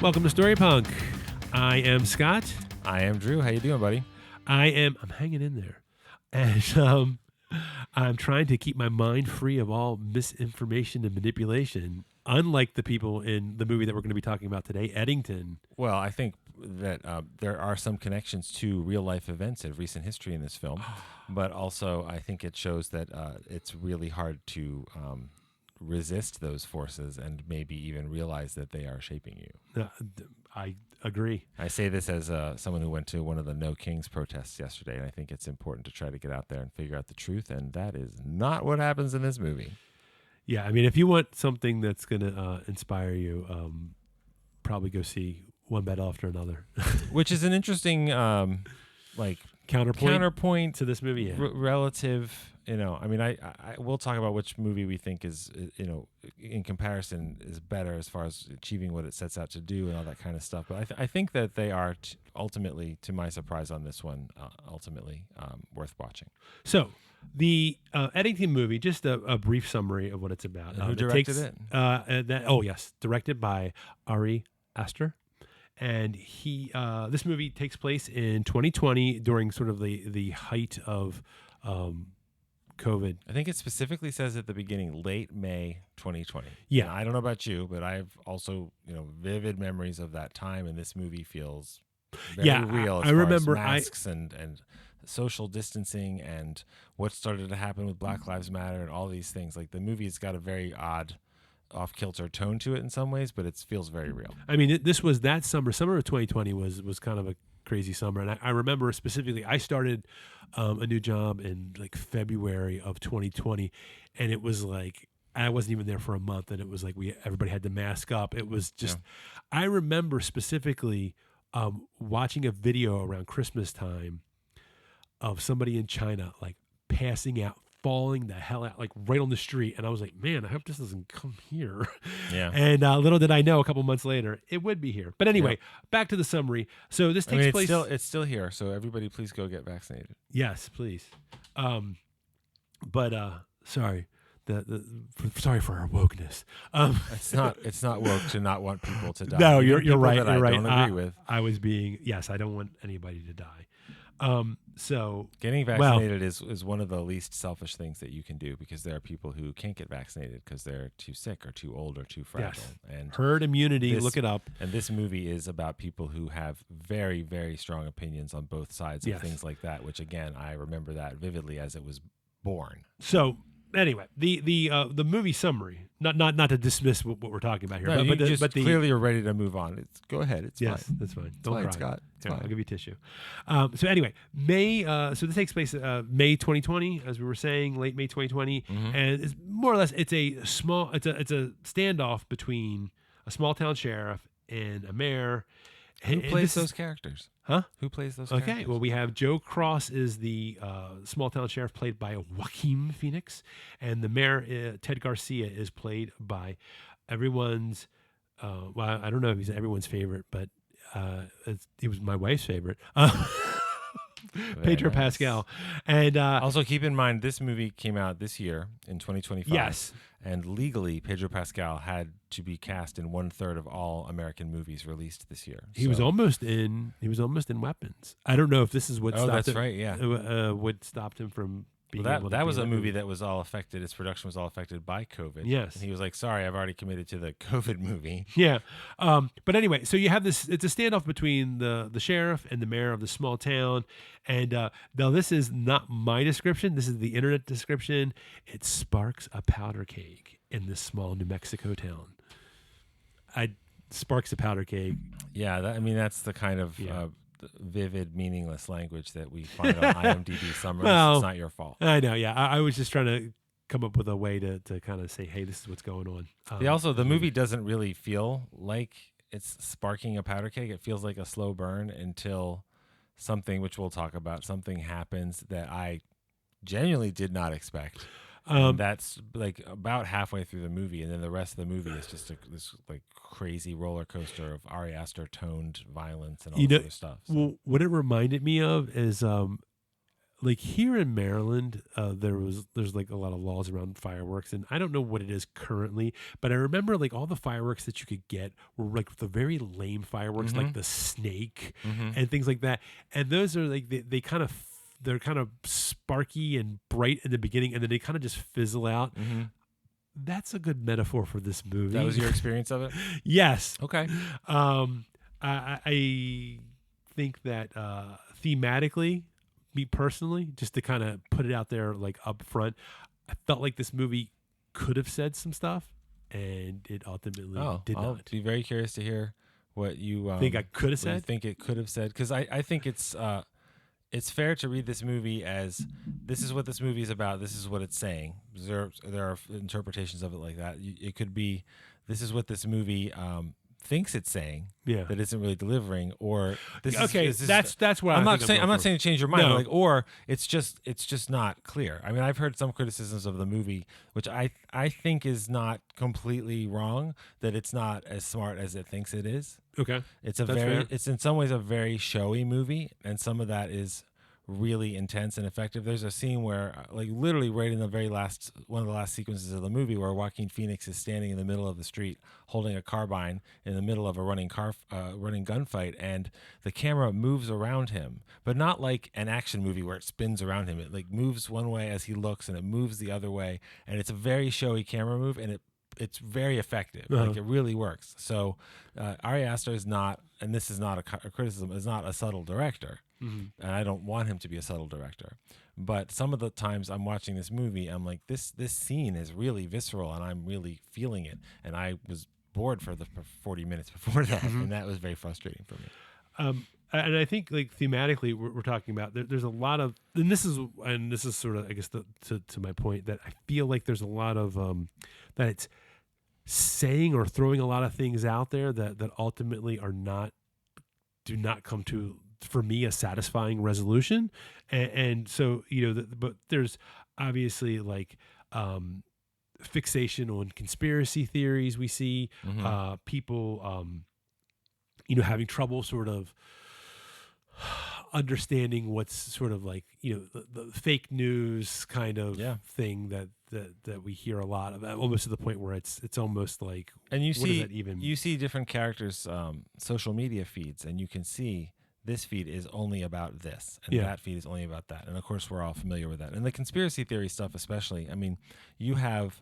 Welcome to Story Punk. I am Scott. I am Drew. How you doing, buddy? I'm hanging in there. And I'm trying to keep my mind free of all misinformation and manipulation, unlike the people in the movie that we're going to be talking about today, Eddington. Well, I think that there are some connections to real-life events of recent history in this film, but also I think it shows that it's really hard to resist those forces and maybe even realize that they are shaping you. I agree. I say this as someone who went to one of the No Kings protests yesterday, and I think it's important to try to get out there and figure out the truth, and that is not what happens in this movie. Yeah, I mean, if you want something that's going to inspire you, probably go see One Bed After Another. Which is an interesting, counterpoint to this movie. Yeah. Relative, I mean, I we'll talk about which movie we think is, in comparison is better as far as achieving what it sets out to do and all that kind of stuff. But I think that they are ultimately, to my surprise on this one, worth watching. So the Eddington movie, just a brief summary of what it's about. And who directed it? Directed by Aster. And this movie takes place in 2020 during sort of the height of COVID. I think it specifically says at the beginning, late May 2020. Yeah. Now, I don't know about you, but I've also, vivid memories of that time, and this movie feels very real. I remember masks and social distancing and what started to happen with Black Lives Matter and all these things. Like, the movie's got a very odd, off-kilter tone to it in some ways, but it feels very real. I mean, this was that summer. Summer of 2020 was kind of a crazy summer, and I remember specifically I started a new job in like February of 2020, and it was like I wasn't even there for a month, and it was like everybody had to mask up. It was just I remember specifically watching a video around Christmas time of somebody in China like passing out, falling the hell out, like right on the street. And I was like, man, I hope this doesn't come here. Yeah. And little did I know, a couple months later, it would be here. But anyway, back to the summary. So this takes place. It's still here. So everybody, please go get vaccinated. Yes, please. Sorry. Sorry for our wokeness. It's not woke to not want people to die. No, you're right. You're right. I don't agree with. I was I don't want anybody to die. So getting vaccinated is one of the least selfish things that you can do, because there are people who can't get vaccinated because they're too sick or too old or too fragile. Yes. And herd immunity, look it up. And this movie is about people who have very, very strong opinions on both sides of things like that, which again, I remember that vividly as it was born. So anyway, the movie summary, not to dismiss what we're talking about here, but clearly you're ready to move on. Go ahead. It's fine. That's fine. Don't cry, Scott. It's fine. I'll give you tissue. So anyway, so this takes place May 2020, as we were saying, late May 2020, and it's more or less it's a standoff between a small town sheriff and a mayor. Who plays those characters? Huh? Who plays those characters? Okay, well, we have Joe Cross is the small-town sheriff, played by Joaquin Phoenix, and the mayor, Ted Garcia, is played by everyone's, I don't know if he's everyone's favorite, but he was my wife's favorite, Pedro Pascal. And also keep in mind, this movie came out this year in 2025. Yes. And legally, Pedro Pascal had to be cast in 1/3 of all American movies released this year. He was almost in Weapons. I don't know if this is what stopped that's right, yeah. what stopped him from being Well, able to that be was in a movie that was all affected. Its production was all affected by COVID. Yes. And he was like, sorry, I've already committed to the COVID movie. Yeah. But anyway, so you have this, it's a standoff between the sheriff and the mayor of the small town. And now this is not my description. This is the internet description. It sparks a powder keg in this small New Mexico town. Sparks a powder keg. Yeah. That's the kind of vivid, meaningless language that we find on IMDb summaries. Well, it's not your fault. I know. Yeah. I was just trying to come up with a way to kind of say, hey, this is what's going on. The movie doesn't really feel like it's sparking a powder keg. It feels like a slow burn until something, which we'll talk about, something happens that I genuinely did not expect. That's like about halfway through the movie, and then the rest of the movie is just this like crazy roller coaster of Ari Aster toned violence and all this other stuff. So. Well, what it reminded me of is like here in Maryland, there's like a lot of laws around fireworks, and I don't know what it is currently, but I remember like all the fireworks that you could get were like the very lame fireworks, Mm-hmm. like the snake Mm-hmm. and things like that. And those are like they kind of they're kind of sparky and bright in the beginning, and then they kind of just fizzle out. Mm-hmm. That's a good metaphor for this movie. That was your experience of it? Yes. Okay. I think that thematically, me personally, just to kind of put it out there like up front, I felt like this movie could have said some stuff, and it ultimately did I'll not. be very curious to hear what you Think I could have what you said? think it could have said, because I think it's fair to read this movie as this is what this movie is about. This is what it's saying. There are interpretations of it like that. It could be this is what this movie thinks it's saying Yeah. that isn't really delivering, or this Okay, is, that's what I'm not think saying. I'm going not for. saying to change your mind, No. like, or it's just not clear. I mean, I've heard some criticisms of the movie, which I think is not completely wrong. That it's not as smart as it thinks it is. Okay. It's a That's very, fair. it's in some ways a very showy movie, and some of that is really intense and effective. There's a scene where, like, literally right in the very last one of the last sequences of the movie, where Joaquin Phoenix is standing in the middle of the street holding a carbine in the middle of a running gunfight, and the camera moves around him, but not like an action movie where it spins around him. It like moves one way as he looks, and it moves the other way, and it's a very showy camera move, and it's very effective. Like, it really works. So Ari Aster is not, and this is not a criticism, is not a subtle director. Mm-hmm. And I don't want him to be a subtle director. But some of the times I'm watching this movie, I'm like, this scene is really visceral, and I'm really feeling it. And I was bored for 40 minutes before that, and that was very frustrating for me. And I think like thematically, we're talking about there's a lot of, and this is sort of, I guess, to my point, that I feel like there's a lot of that it's saying or throwing a lot of things out there that ultimately do not come to, for me, a satisfying resolution. And so, but there's obviously like fixation on conspiracy theories. We see people having trouble sort of understanding what's sort of like the fake news kind of thing that we hear a lot of, almost to the point where it's almost like, and you what does that even you see different characters' social media feeds, and you can see this feed is only about this, and that feed is only about that, and of course we're all familiar with that. And the conspiracy theory stuff especially, I mean, you have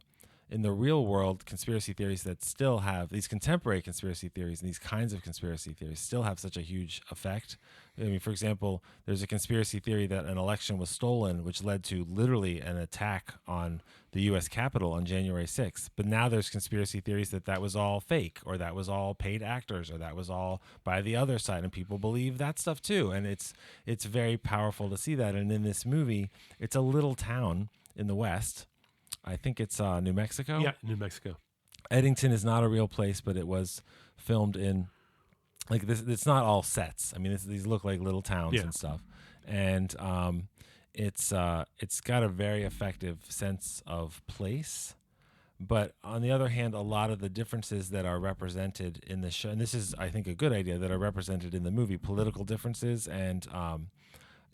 in the real world conspiracy theories that still have, these contemporary conspiracy theories and these kinds of conspiracy theories still have such a huge effect. I mean, for example, there's a conspiracy theory that an election was stolen, which led to literally an attack on the U.S. Capitol on January 6th. But now there's conspiracy theories that was all fake, or that was all paid actors, or that was all by the other side, and people believe that stuff too. And it's very powerful to see that. And in this movie, it's a little town in the West. I think it's New Mexico. Yeah, New Mexico. Eddington is not a real place, but it was filmed in, like, this. It's not all sets. I mean, these look like little towns and stuff, and it's got a very effective sense of place. But on the other hand, a lot of the differences that are represented in the show, and this is, I think, a good idea, that are represented in the movie, political differences and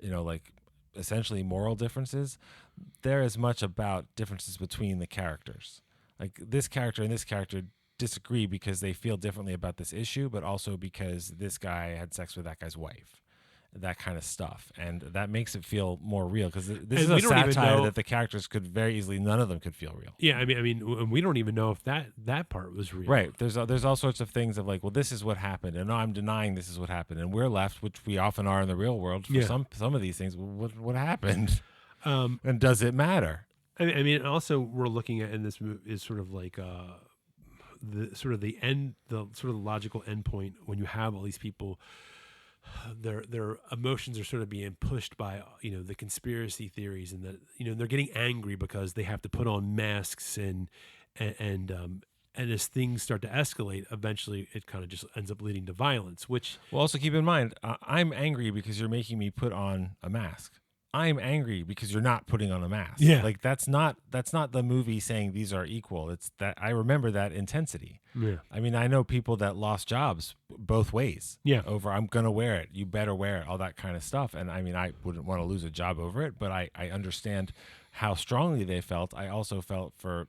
like essentially moral differences, they're as much about differences between the characters. Like, this character and this character disagree because they feel differently about this issue, but also because this guy had sex with that guy's wife, that kind of stuff. And that makes it feel more real, because this is a satire that the characters could very easily, none of them could feel real. Yeah, I mean, we don't even know if that part was real. Right. There's all sorts of things of like, well, this is what happened, and no, I'm denying this is what happened, and we're left, which we often are in the real world, for some of these things. What happened? And does it matter? I mean, also we're looking at in this movie is sort of like the logical endpoint when you have all these people. Their emotions are sort of being pushed by the conspiracy theories, and that they're getting angry because they have to put on masks, and as things start to escalate, eventually it kind of just ends up leading to violence. Which, well, also keep in mind, I'm angry because you're making me put on a mask. I'm angry because you're not putting on a mask. Yeah. Like that's not the movie saying these are equal. It's that I remember that intensity. Yeah. I mean, I know people that lost jobs both ways. Yeah. Over I'm gonna wear it. You better wear it. All that kind of stuff. And I mean, I wouldn't want to lose a job over it, but I understand how strongly they felt. I also felt for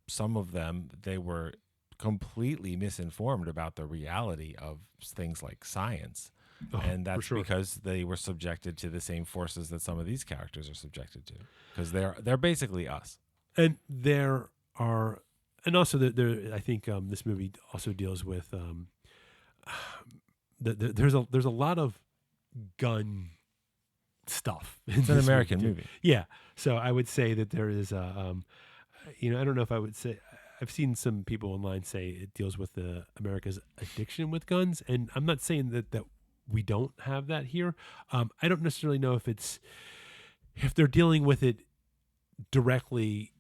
some of them, they were completely misinformed about the reality of things like science. Oh, And for that's sure. because they were subjected to the same forces that some of these characters are subjected to, because they're basically us. And there are, and also there I think this movie also deals with there's a lot of gun stuff. It's an American movie. Yeah. So I would say that there is I don't know if I would say, I've seen some people online say it deals with America's addiction with guns, and I'm not saying that we don't have that here. I don't necessarily know if they're dealing with it directly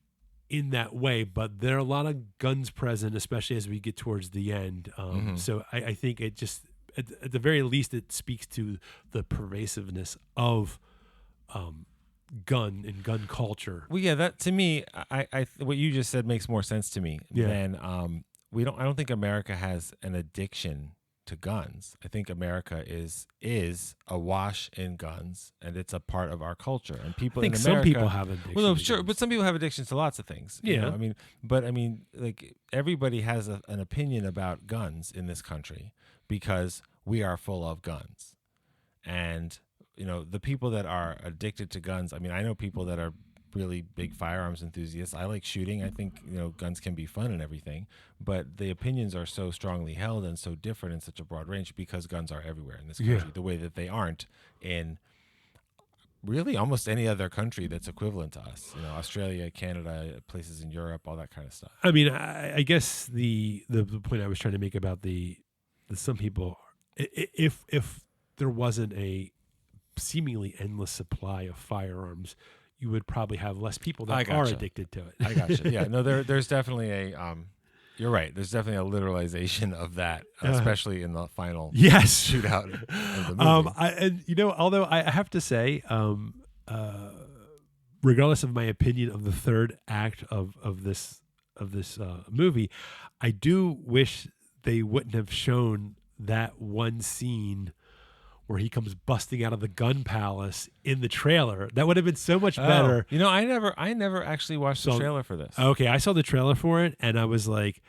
in that way, but there are a lot of guns present, especially as we get towards the end. So I think it just, at the very least, it speaks to the pervasiveness of gun and gun culture. Well, yeah, that to me, I what you just said makes more sense to me than I don't think America has an addiction to guns. I think America is awash in guns, and it's a part of our culture. And people I think in some America, people have addictions. well, no, to sure, guns. but some people have addictions to lots of things. You Yeah. know? I mean, like everybody has an opinion about guns in this country because we are full of guns, and the people that are addicted to guns. I mean, I know people that are really big firearms enthusiasts. I like shooting. I think guns can be fun and everything, but the opinions are so strongly held and so different in such a broad range because guns are everywhere in this country, the way that they aren't in really almost any other country that's equivalent to us. Australia, Canada, places in Europe, all that kind of stuff. I mean, I guess the point I was trying to make about the some people, if there wasn't a seemingly endless supply of firearms, you would probably have less people that are addicted to it. I gotcha. Yeah, no, there's definitely you're right. There's definitely a literalization of that, especially in the final yes shootout of the movie. Although I have to say, regardless of my opinion of the third act of this movie, I do wish they wouldn't have shown that one scene where he comes busting out of the gun palace in the trailer. That would have been so much better. I never actually watched the trailer for this. Okay, I saw the trailer for it, and I was like,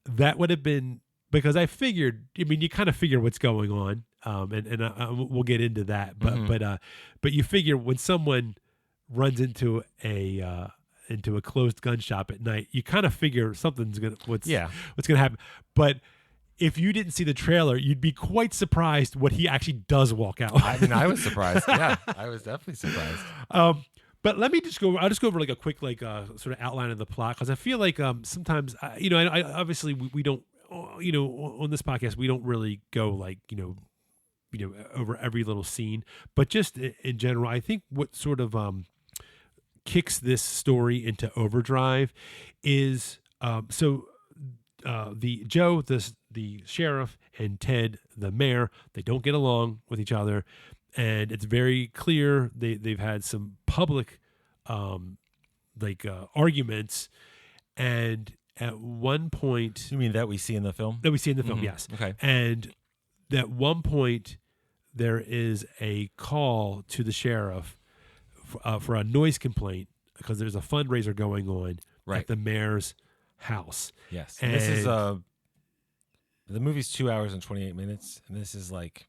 that would have been, because I figured, you kind of figure what's going on, and we'll get into that. But you figure when someone runs into a closed gun shop at night, you kind of figure something's what's gonna happen. But if you didn't see the trailer, you'd be quite surprised what he actually does walk out. I mean, I was surprised. Yeah, I was definitely surprised. But let me I'll just go over like a quick sort of outline of the plot, because I feel like sometimes I obviously we don't on this podcast we don't really go like over every little scene, but just in general, I think what sort of kicks this story into overdrive is the sheriff, and Ted, the mayor, they don't get along with each other, and it's very clear they've had some public arguments, and at one point, You mean that we see in the film? Yes. Okay. And at one point there is a call to the sheriff for a noise complaint, because there's a fundraiser going on at the mayor's house. Yes. And this is the movie's 2 hours and 28 minutes, and this is like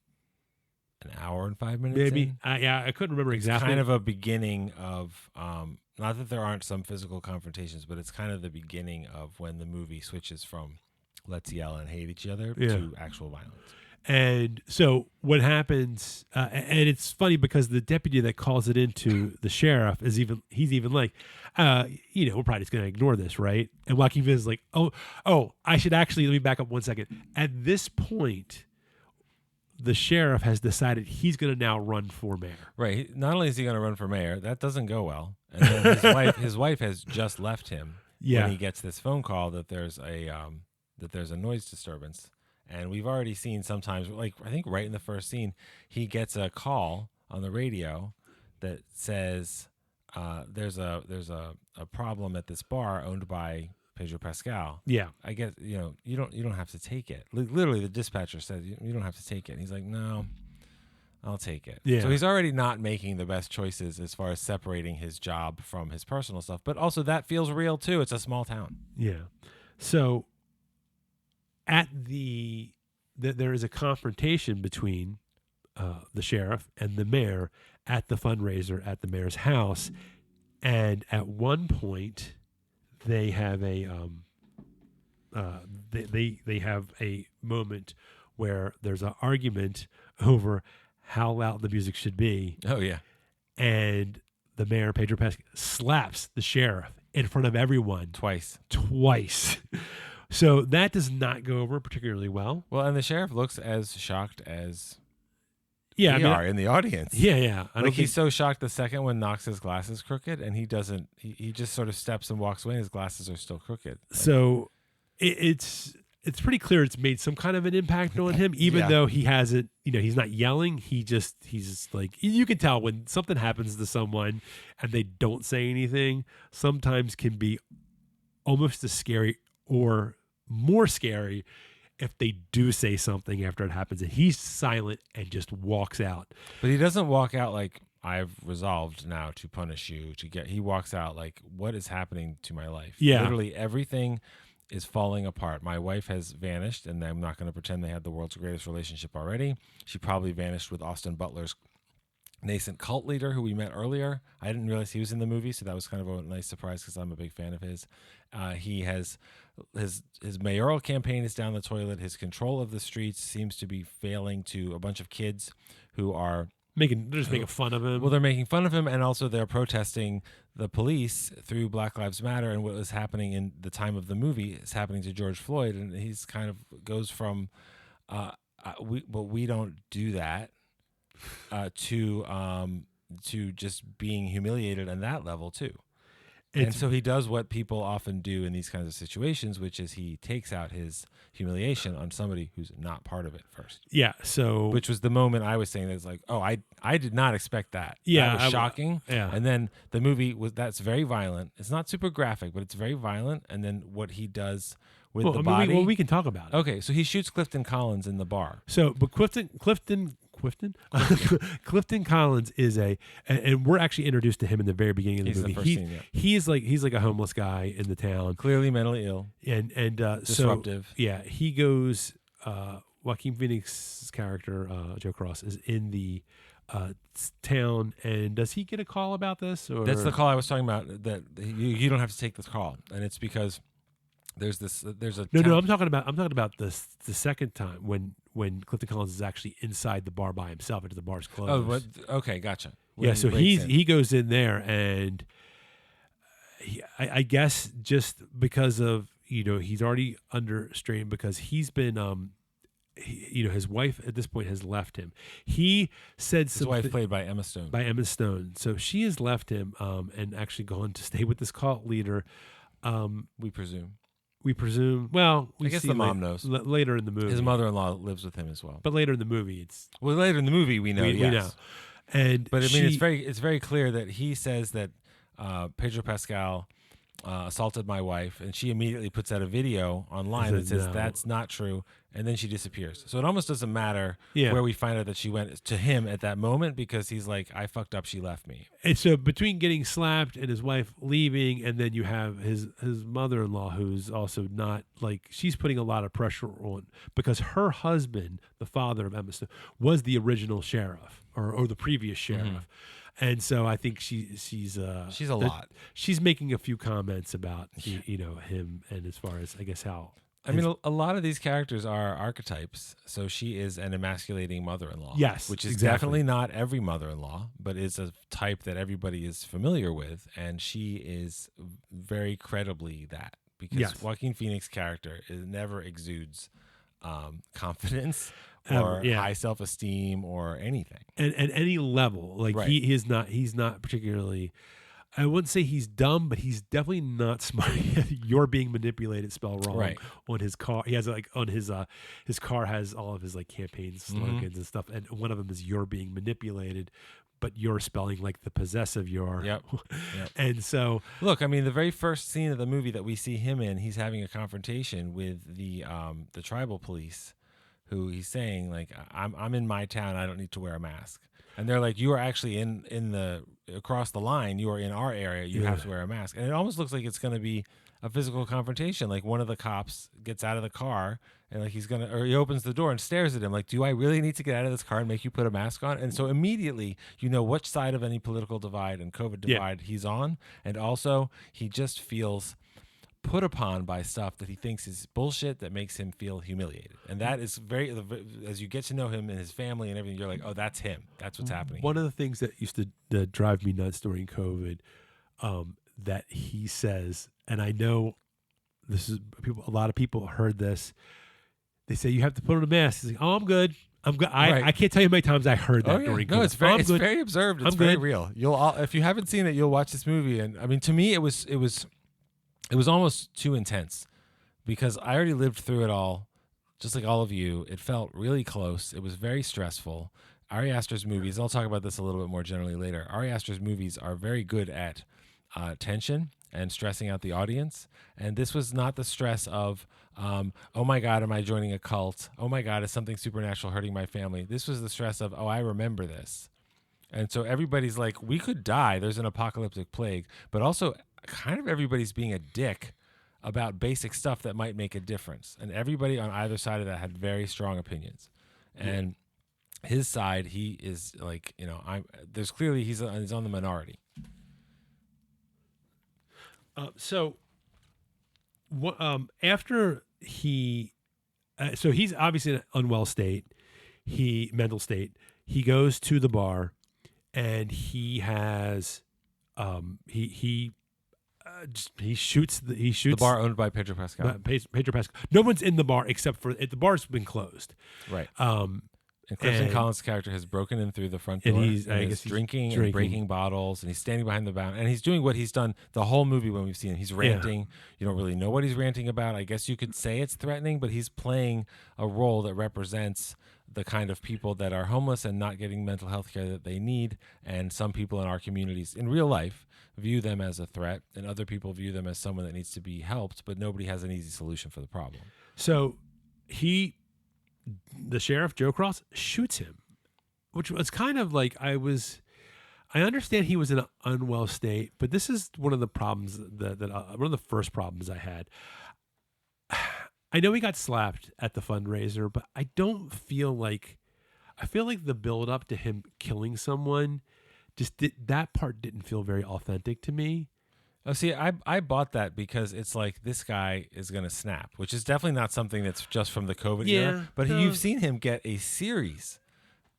an hour and 5 minutes. Maybe. I couldn't remember exactly. Kind of a beginning of not that there aren't some physical confrontations, but it's kind of the beginning of when the movie switches from let's yell and hate each other to actual violence. And so what happens, and it's funny because the deputy that calls it into the sheriff he's even like, we're probably just going to ignore this, right? And Joaquin Phoenix is like, oh, I should actually, let me back up 1 second. At this point, the sheriff has decided he's going to now run for mayor. Right. Not only is he going to run for mayor, that doesn't go well. And then his wife has just left him when he gets this phone call that there's a noise disturbance. And we've already seen sometimes, like I think right in the first scene, he gets a call on the radio that says there's a problem at this bar owned by Pedro Pascal. Yeah. I guess you don't have to take it. Literally, the dispatcher says you don't have to take it. And he's like, no, I'll take it. Yeah. So he's already not making the best choices as far as separating his job from his personal stuff. But also that feels real too. It's a small town. Yeah. So at there is a confrontation between the sheriff and the mayor at the fundraiser at the mayor's house, and at one point they have a they have a moment where there's an argument over how loud the music should be. Oh yeah. And the mayor, Pedro Pascal, slaps the sheriff in front of everyone Twice. So that does not go over particularly well. Well, and the sheriff looks as shocked as we are in the audience. Yeah. He's so shocked the second one knocks his glasses crooked, and he doesn't. He just sort of steps and walks away, and his glasses are still crooked. So it's pretty clear it's made some kind of an impact on him, even though he hasn't. He's not yelling. He's just like, you can tell when something happens to someone and they don't say anything. Sometimes can be almost as scary or more scary if they do say something after it happens, and he's silent and just walks out. But he doesn't walk out like, I've resolved now to punish you. He walks out like, what is happening to my life? Yeah. Literally everything is falling apart. My wife has vanished, and I'm not going to pretend they had the world's greatest relationship already. She probably vanished with Austin Butler's nascent cult leader, who we met earlier. I didn't realize he was in the movie, so that was kind of a nice surprise because I'm a big fan of his. He has his mayoral campaign is down the toilet. His control of the streets seems to be failing to a bunch of kids who are they're just making fun of him. Well, they're making fun of him, and also they're protesting the police through Black Lives Matter, and what was happening in the time of the movie is happening to George Floyd, and he's kind of goes from we don't do that to just being humiliated on that level too. And so he does what people often do in these kinds of situations, which is he takes out his humiliation on somebody who's not part of it first. Yeah. So, which was the moment I was saying that's like, oh, I did not expect that. Yeah, that was shocking. Yeah. And then the movie that's very violent. It's not super graphic, but it's very violent. And then what he does with the body. We can talk about it. Okay, so he shoots Clifton Collins in the bar. So, but Clifton Collins is and we're actually introduced to him in the very beginning of the movie. The first scene, yeah. He's like a homeless guy in the town, clearly mentally ill, and disruptive. So, yeah, he goes. Joaquin Phoenix's character, Joe Cross, is in the town, and does he get a call about this? Or? That's the call I was talking about. That you don't have to take this call, and it's because there's a no. I'm talking about the second time when Clifton Collins is actually inside the bar by himself after the bar's closed. Oh, but okay, gotcha. Yeah, so he goes in there, and I guess just because of he's already under strain because he's been his wife at this point has left him. He said his wife played by Emma Stone. So she has left him and actually gone to stay with this cult leader. We presume. Well, I guess the mom knows later in the movie. His mother-in-law lives with him as well. But later in the movie, we know. We know. But I mean, it's very clear that he says that Pedro Pascal assaulted my wife, and she immediately puts out a video online that says that's not true, and then she disappears. So it almost doesn't matter where we find out that she went to him at that moment, because he's like, I fucked up, she left me. And so between getting slapped and his wife leaving, and then you have his mother-in-law, who's also not like, she's putting a lot of pressure on, because her husband, the father of Emma Stone, was the original sheriff or the previous sheriff. Mm-hmm. And so I think she's a lot. She's making a few comments about him, and as far as I guess how. I mean, a lot of these characters are archetypes. So she is an emasculating mother-in-law. Yes, which is definitely not every mother-in-law, but is a type that everybody is familiar with, and she is very credibly that, because Joaquin Phoenix's character never exudes confidence or high self-esteem or anything, and at any level, like he's not particularly I wouldn't say he's dumb, but he's definitely not smart. You're being manipulated spell wrong Right. on his car. He has like on his car has all of his like campaign slogans and stuff, and one of them is "You're being manipulated," but you're spelling like the possessive "you're." Yep. And so Look, I mean, the very first scene of the movie that we see him in, he's having a confrontation with the tribal police, who he's saying like, I'm in my town, I don't need to wear a mask. And they're like, you are actually in the across the line, you are in our area, you have to wear a mask. And it almost looks like it's going to be a physical confrontation. Like one of the cops gets out of the car and like he opens the door and stares at him like, do I really need to get out of this car and make you put a mask on? And so immediately you know which side of any political divide and COVID divide he's on. And also he just feels put upon by stuff that he thinks is bullshit that makes him feel humiliated. And that is as you get to know him and his family and everything, you're like, oh, that's him. That's what's happening. one of the things that used to drive me nuts during COVID, that he says, and I know this is a lot of people heard this. They say you have to put on a mask. He's like, oh, I'm good. I'm good. I can't tell you how many times I heard that during COVID. No, it's very, good. very observed. It's I'm very good. real. If you haven't seen it, you'll watch this movie. And I mean, to me, it was almost too intense because I already lived through it all, just like all of you. It felt really close. It was very stressful. Ari Aster's movies, I'll talk about this a little bit more generally later. Ari Aster's movies are very good at tension and stressing out the audience. And this was not the stress of, oh my God, am I joining a cult? Oh my God, is something supernatural hurting my family? This was the stress of, oh, I remember this. And so everybody's like, we could die. There's an apocalyptic plague. But also kind of everybody's being a dick about basic stuff that might make a difference. And everybody on either side of that had very strong opinions. And his side, he is like, there's clearly he's on the minority. So after he, so he's obviously in an unwell state, mental state. He goes to the bar, and he has, he shoots The bar owned by Pedro Pascal. Pedro Pascal. No one's in the bar except for the bar's been closed. Right. And Clifton Collins' character has broken in through the front door. And he's drinking and breaking bottles, and he's standing behind the bar, and he's doing what he's done the whole movie when we've seen him. He's ranting. You don't really know what he's ranting about. I guess you could say it's threatening, but he's playing a role that represents the kind of people that are homeless and not getting mental health care that they need. And some people in our communities in real life view them as a threat, and other people view them as someone that needs to be helped, but nobody has an easy solution for the problem. So the sheriff, Joe Cross, shoots him, which was kind of like I understand he was in an unwell state, but this is one of the problems that one of the first problems I had. I know he got slapped at the fundraiser, but I feel like the build up to him killing someone that part didn't feel very authentic to me. Oh, see, I bought that because it's like this guy is going to snap, which is definitely not something that's just from the COVID era. But you've seen him get a series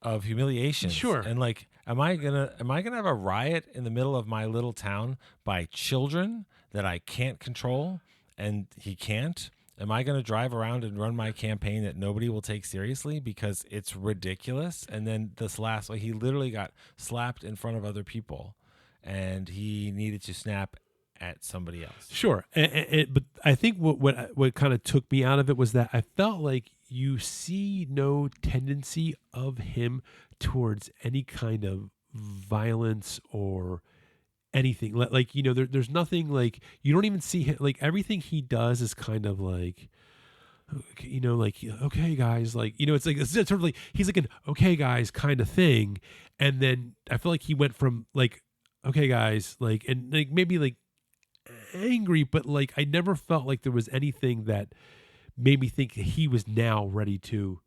of humiliations. Sure. And like, am I gonna have a riot in the middle of my little town by children that I can't control, and he can't? Am I going to drive around and run my campaign that nobody will take seriously because it's ridiculous? And then he literally got slapped in front of other people, and he needed to snap at somebody else. Sure. But I think what kind of took me out of it was that I felt like you see no tendency of him towards any kind of violence or anything. Like there's nothing, like you don't even see him, like everything he does is kind of like, like, okay guys, like, it's like, it's sort of like he's like an okay guys kind of thing. And then I feel like he went from like, okay guys, like, and like maybe like angry, but like I never felt like there was anything that made me think that he was now ready to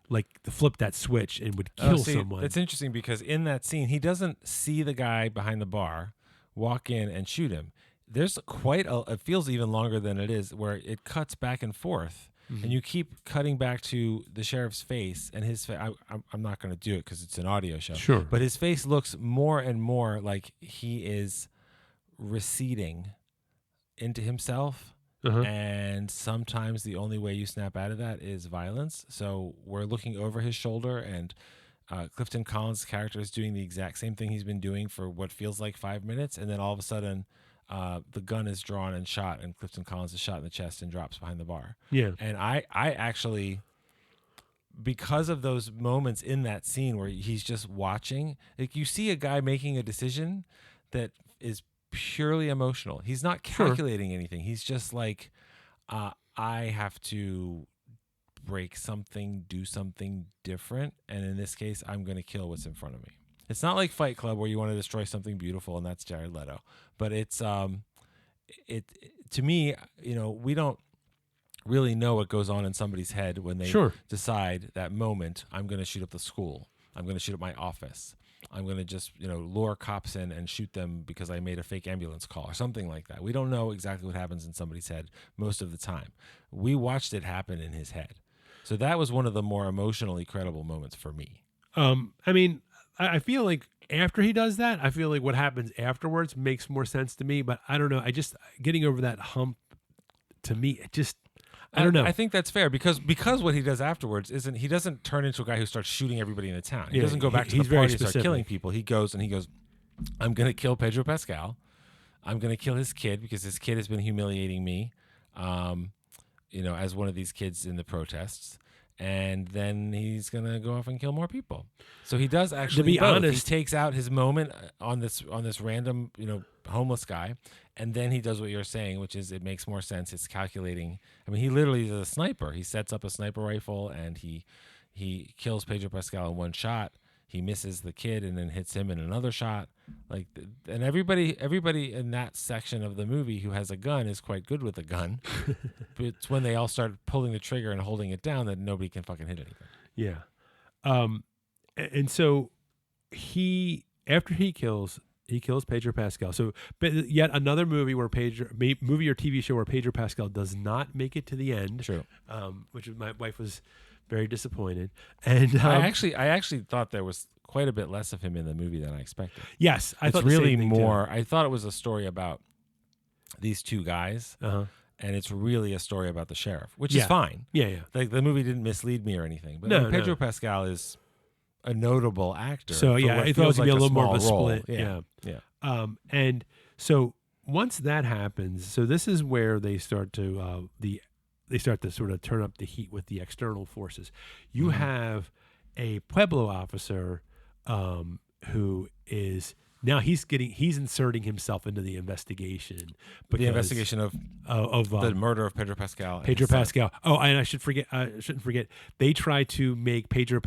like flip that switch and would kill someone. It's interesting because in that scene, he doesn't see the guy behind the bar walk in and shoot him. There's it feels even longer than it is, where it cuts back and forth. Mm-hmm. And you keep cutting back to the sheriff's face, and his face. I'm not going to do it because it's an audio show. Sure. But his face looks more and more like he is receding into himself. Uh-huh. And sometimes the only way you snap out of that is violence. So we're looking over his shoulder, and Clifton Collins' character is doing the exact same thing he's been doing for what feels like 5 minutes, and then all of a sudden, the gun is drawn and shot, and Clifton Collins is shot in the chest and drops behind the bar. Yeah. And I actually, because of those moments in that scene where he's just watching, like you see a guy making a decision that is purely emotional. He's not calculating anything. He's just like, I have to break something, do something different, and in this case, I'm going to kill what's in front of me. It's not like Fight Club where you want to destroy something beautiful, and that's Jared Leto. But it's to me, we don't really know what goes on in somebody's head when they decide that moment, I'm going to shoot up the school, I'm going to shoot up my office, I'm going to just lure cops in and shoot them because I made a fake ambulance call or something like that. We don't know exactly what happens in somebody's head most of the time. We watched it happen in his head. So that was one of the more emotionally credible moments for me. I mean, I feel like after he does that, I feel like what happens afterwards makes more sense to me. But I don't know. I just getting over that hump, to me, it just, I don't know. I think that's fair because what he does afterwards he doesn't turn into a guy who starts shooting everybody in the town. He doesn't go back to the party and start killing people. He goes, I'm going to kill Pedro Pascal. I'm going to kill his kid because his kid has been humiliating me. As one of these kids in the protests, and then he's gonna go off and kill more people. So he does actually. To be honest, he takes out his moment on this random homeless guy, and then he does what you're saying, which is it makes more sense. It's calculating. I mean, he literally is a sniper. He sets up a sniper rifle and he kills Pedro Pascal in one shot. He misses the kid and then hits him in another shot. And everybody in that section of the movie who has a gun is quite good with a gun. But it's when they all start pulling the trigger and holding it down that nobody can fucking hit anything. Yeah. And so after he kills Pedro Pascal. So yet another movie where movie or TV show where Pedro Pascal does not make it to the end. True. Which my wife was very disappointed. And I actually thought there was quite a bit less of him in the movie than I expected. Yes, I thought really more. I thought it was a story about these two guys, and it's really a story about the sheriff, which is fine. Yeah. Like the movie didn't mislead me or anything. But Pedro Pascal is a notable actor. So I thought it was gonna be a little more of a split. Yeah. And so once that happens, so this is where they start to sort of turn up the heat with the external forces. You have a Pueblo officer who is now he's inserting himself into the investigation. The investigation of the murder of Pedro Pascal. Pedro Pascal. Oh, and I shouldn't forget. They try to make Pedro.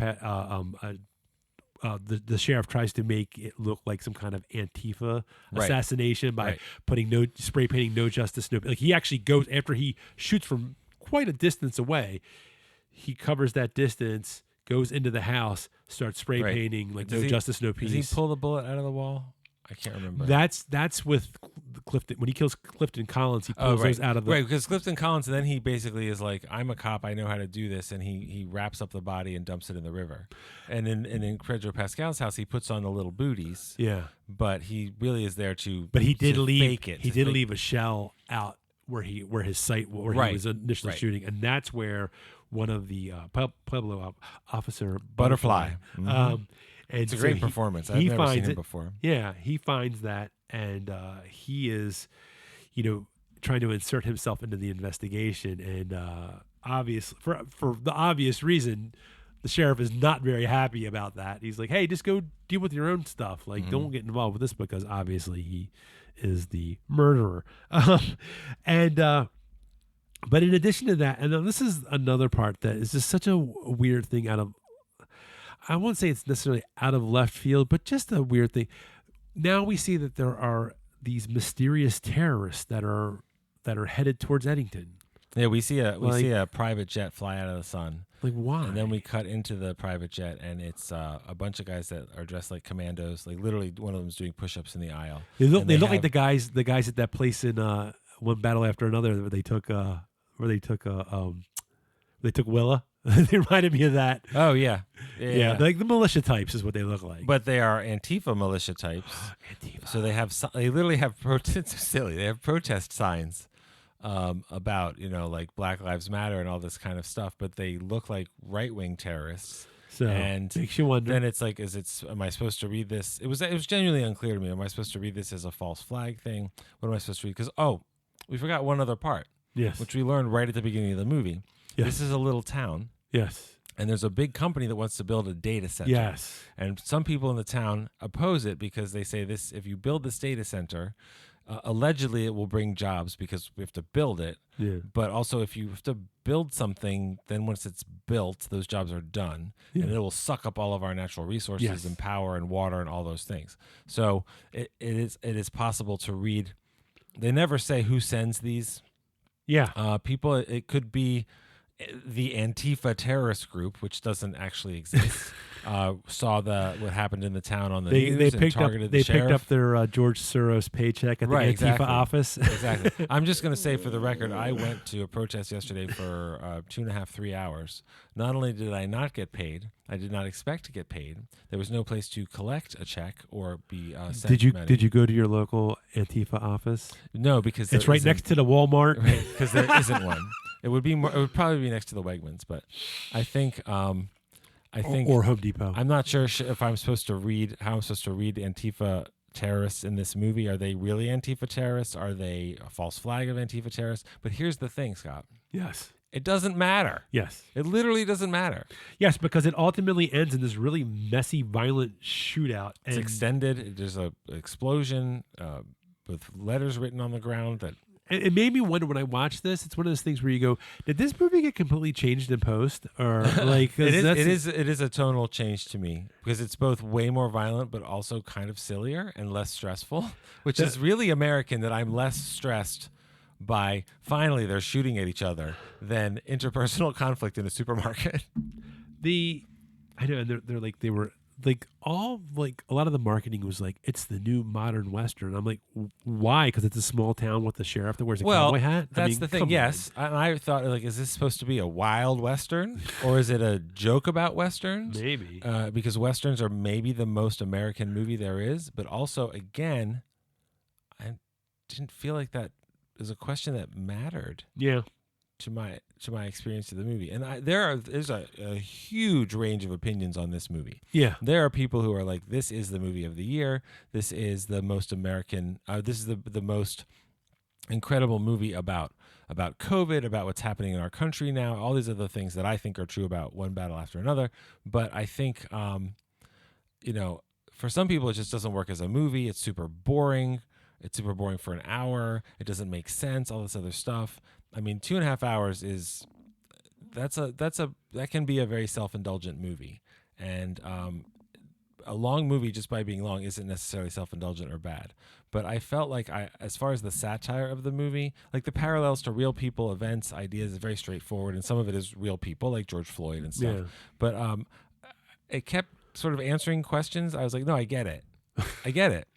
The sheriff tries to make it look like some kind of Antifa assassination by putting spray painting "No Justice, No." Like he actually goes after he shoots from quite a distance away. He covers that distance, goes into the house, starts spray painting like "No Justice, No Peace." Does he pull the bullet out of the wall? I can't remember. That's with Clifton. When he kills Clifton Collins, he pulls those out of the... Right, because Clifton Collins, then he basically is like, I'm a cop, I know how to do this, and he wraps up the body and dumps it in the river. And in Pedro Pascal's house, he puts on the little booties. Yeah. But he really is there to But he did fake it. He did leave a shell out where he was initially shooting, and that's where one of the Pueblo officer Butterfly. And it's a great performance. I've never seen him before. Yeah, he finds that, and he is, trying to insert himself into the investigation, and obviously, for the obvious reason, the sheriff is not very happy about that. He's like, "Hey, just go deal with your own stuff. Like, don't get involved with this because obviously he is the murderer." But in addition to that, and then this is another part that is just such a weird thing I won't say it's necessarily out of left field, but just a weird thing. Now we see that there are these mysterious terrorists that are headed towards Eddington. Yeah, we see a private jet fly out of the sun. Like, why? And then we cut into the private jet, and it's a bunch of guys that are dressed like commandos. Like literally, one of them's doing push-ups in the aisle. They look like the guys at that place in One Battle After Another where they took Willa. They reminded me of that. Oh yeah. Like the militia types is what they look like. But they are Antifa militia types. Antifa. So they literally have silly. They have protest signs about like Black Lives Matter and all this kind of stuff. But they look like right-wing terrorists. So and makes you wonder. then it's like, am I supposed to read this? It was genuinely unclear to me. Am I supposed to read this as a false flag thing? What am I supposed to read? Because we forgot one other part, Yes. which we learned right at the beginning of the movie. Yes. This is a little town. Yes. And there's a big company that wants to build a data center. Yes. And some people in the town oppose it because they say if you build this data center, allegedly it will bring jobs because we have to build it. Yeah. But also if you have to build something, then once it's built, those jobs are done. Yeah. And it will suck up all of our natural resources Yes. and power and water and all those things. So it is possible to read. They never say who sends these Yeah. people. It could be the Antifa terrorist group, which doesn't actually exist, saw what happened in the town on the news They and picked up targeted the sheriff. picked up their George Soros paycheck at the Right, Antifa exactly. office. Exactly. I'm just going to say for the record, I went to a protest yesterday for 2.5, 3 hours. Not only did I not get paid, I did not expect to get paid. There was no place to collect a check or be sent money. Did you go to your local Antifa office? No, because It's right next to the Walmart. Right, because there isn't one. It would be more. It would probably be next to the Wegmans, but I think or Home Depot. I'm not sure if I'm supposed to read how I'm supposed to read Antifa terrorists in this movie. Are they really Antifa terrorists? Are they a false flag of Antifa terrorists? But here's the thing, Scott. Yes. It doesn't matter. Yes. It literally doesn't matter. Yes, because it ultimately ends in this really messy, violent shootout. It's And extended. There's a explosion with letters written on the ground that. it made me wonder when I watched this. It's one of those things where you go, "Did this movie get completely changed in post?" Or like, 'cause It that's- is a tonal change to me because it's both way more violent but also kind of sillier and less stressful, which is really American that I'm less stressed by finally they're shooting at each other than interpersonal conflict in a supermarket. I know, and they're like they were like all like a lot of the marketing was like it's the new modern western. I'm like, why? Because it's a small town with the sheriff that wears a cowboy hat. That's the thing. come Yes, and I thought like, is this supposed to be a wild western or is it a joke about westerns? on. Maybe. Because westerns are maybe the most American movie there is, but also again, I didn't feel like that is a question that mattered Yeah. to my experience of the movie. And there's a huge range of opinions on this movie. Yeah. There are people who are like, this is the movie of the year. This is the most American. This is the most incredible movie about COVID, about what's happening in our country now. All these other things that I think are true about one battle after another. But I think, for some people, it just doesn't work as a movie. It's super boring. It's super boring for an hour. It doesn't make sense. All this other stuff. I mean, 2.5 hours that can be a very self-indulgent movie, and a long movie just by being long isn't necessarily self-indulgent or bad. But I felt like as far as the satire of the movie, like the parallels to real people, events, ideas is very straightforward, and some of it is real people like George Floyd and stuff. Yeah. But it kept sort of answering questions. I was like, no, I get it. I get it.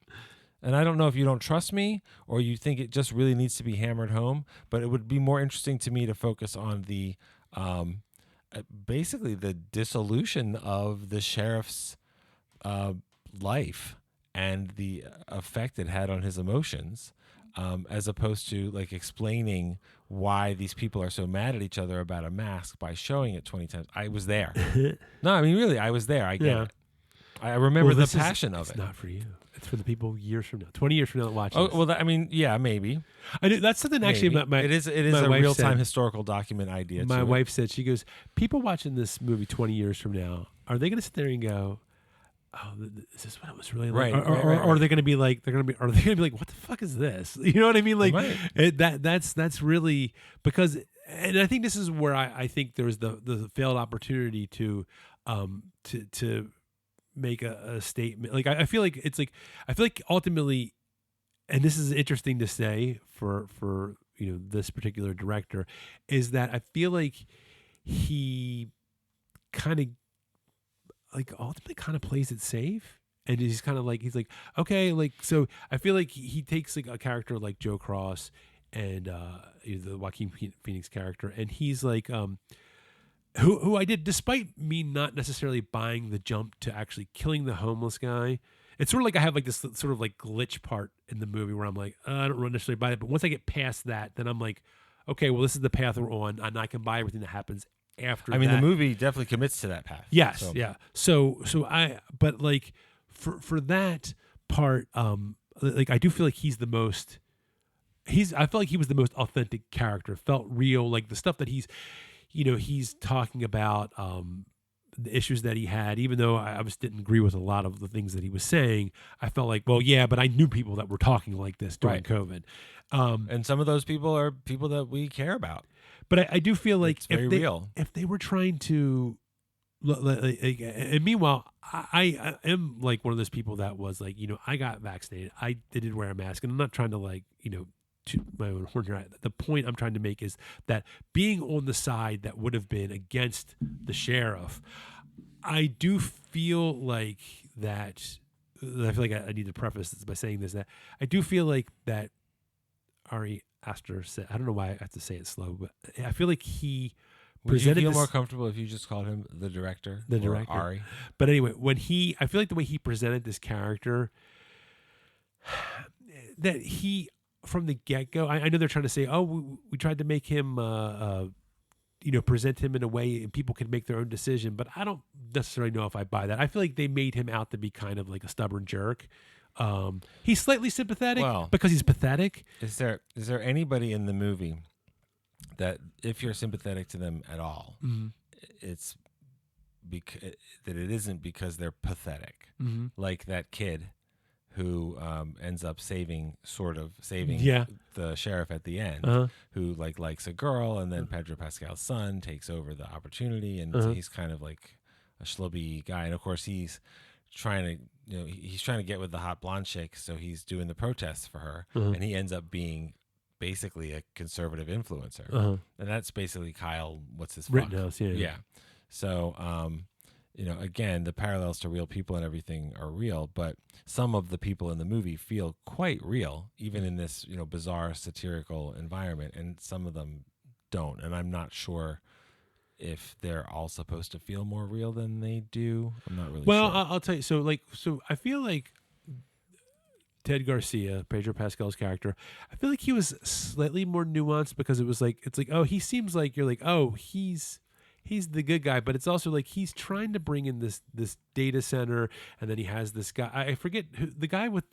And I don't know if you don't trust me or you think it just really needs to be hammered home, but it would be more interesting to me to focus on the basically the dissolution of the sheriff's life and the effect it had on his emotions, as opposed to like explaining why these people are so mad at each other about a mask by showing it 20 times. I was there. No, I mean, really, I was there. I get it. I remember the passion of it. It's not for you. It's for the people years from now, 20 years from now that watch Oh this. well, yeah, maybe. I do, that's something actually Maybe. about my. It is my a wife real time said- historical document idea. My to it. wife said, she goes, people watching this movie 20 years from now, are they going to sit there and go, oh, is this what it was really like? Right, Or are they going to be like, are they going to be like, what the fuck is this? You know what I mean? Like might. that's really because, and I think this is where I think there's the failed opportunity to make a statement. Like I feel like it's like I feel like ultimately, and this is interesting to say for this particular director, is that I feel like he kind of like ultimately kind of plays it safe, and he's kind of like he's like okay, like so I feel like he takes like a character like Joe Cross and the Joaquin Phoenix character, and he's like who I did, despite me not necessarily buying the jump to actually killing the homeless guy. It's sort of like I have like this sort of like glitch part in the movie where I'm like, I don't necessarily buy it. But once I get past that, then I'm like, okay, well, this is the path we're on, and I can buy everything that happens after. I mean, that. the movie definitely commits to that path. Yes, So, yeah. But like for that part, like I do feel like he's the most. I feel like he was the most authentic character. Felt real, like the stuff that he's talking about, the issues that he had. Even though I just didn't agree with a lot of the things that he was saying, I felt like, well, yeah, but I knew people that were talking like this during Right. COVID. And some of those people are people that we care about. But I do feel like It's very real. if they were trying to, and meanwhile, I am like one of those people that was like, I got vaccinated. I did wear a mask, and I'm not trying to like, to my own horn here. The point I'm trying to make is that being on the side that would have been against the sheriff, I do feel like that. I feel like I need to preface this by saying this, that I do feel like that Ari Aster said, I don't know why I have to say it slow, but I feel like he Would you presented feel this, more comfortable if you just called him the director? The or director. Ari. But anyway, I feel like the way he presented this character, that he, from the get-go, I know they're trying to say, oh, we tried to make him, present him in a way and people can make their own decision, but I don't necessarily know if I buy that. I feel like they made him out to be kind of like a stubborn jerk. He's slightly sympathetic because he's pathetic. Is there anybody in the movie that, if you're sympathetic to them at all, it's that it isn't because they're pathetic, like that kid who ends up saving the sheriff at the end, who likes a girl, and then Pedro Pascal's son takes over the opportunity, and he's kind of like a schlubby guy, and of course he's trying to get with the hot blonde chick, so he's doing the protests for her, and he ends up being basically a conservative influencer, and that's basically Kyle. What's his Rittenhouse? Yeah. So, again, the parallels to real people and everything are real, but some of the people in the movie feel quite real, even in this, bizarre satirical environment, and some of them don't. And I'm not sure if they're all supposed to feel more real than they do. I'm not really sure. Well, I'll tell you. So I feel like Ted Garcia, Pedro Pascal's character, I feel like he was slightly more nuanced, because it's like, oh, he seems like, you're like, oh, he's the good guy, but it's also like he's trying to bring in this data center, and then he has this guy. I forget who, the guy with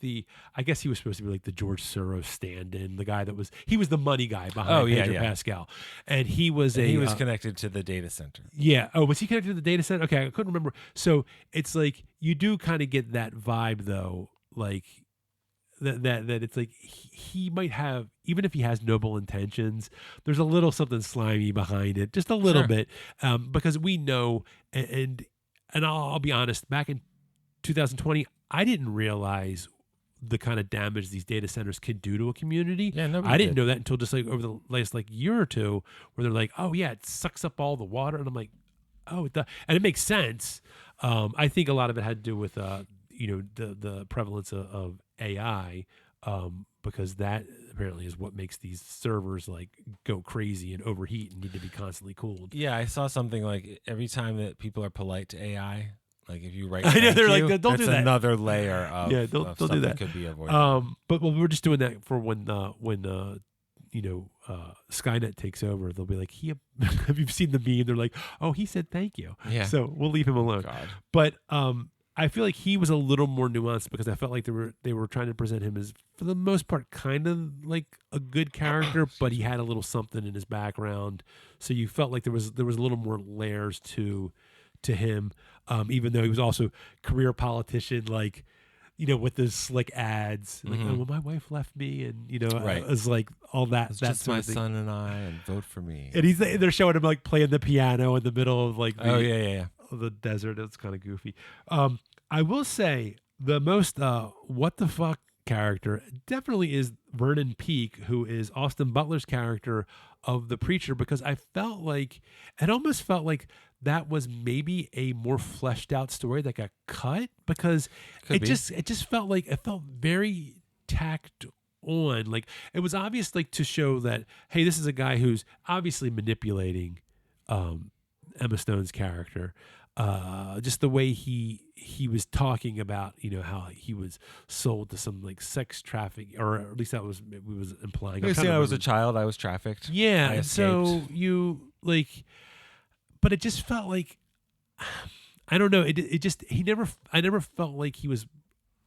I guess he was supposed to be like the George Soros stand-in, the guy he was the money guy behind Pedro Pascal, and he was connected to the data center. Yeah. Oh, was he connected to the data center? Okay, I couldn't remember. So it's like you do kind of get that vibe, though, like that it's like he might have, even if he has noble intentions, there's a little something slimy behind it, just a little bit, because we know, and I'll be honest, back in 2020, I didn't realize the kind of damage these data centers can do to a community. Yeah, I didn't know that until just like over the last year or two, where they're like, oh yeah, it sucks up all the water, and I'm like, oh, and it makes sense. I think a lot of it had to do with the prevalence of AI, because that apparently is what makes these servers go crazy and overheat and need to be constantly cooled. Yeah, I saw something like every time that people are polite to AI, like if you write, I know they're like, don't do that. Another layer of don't do that. Could be avoided. But we're just doing that for when Skynet takes over. They'll be like, have you seen the meme? They're like, oh, he said thank you. Yeah. So we'll leave him alone. God. But I feel like he was a little more nuanced, because I felt like they were trying to present him as, for the most part, kind of like a good character, but he had a little something in his background, so you felt like there was a little more layers to him, even though he was also career politician, with those slick ads, like, oh, well, my wife left me, and it was like all that. It's that's just my son and I, and vote for me. And they're showing him playing the piano in the middle of the desert. It's kind of goofy. I will say the most what the fuck character definitely is Vernon Peake, who is Austin Butler's character of the preacher, because it almost felt like that was maybe a more fleshed out story that got cut, because it just felt like it felt very tacked on. Like it was obvious, to show that, hey, this is a guy who's obviously manipulating Emma Stone's character. Just the way he was talking about, how he was sold to some sex trafficking, or at least that was implying. I was a child, I was trafficked. Yeah, so you but it just felt like, I don't know. It just I never felt like he was.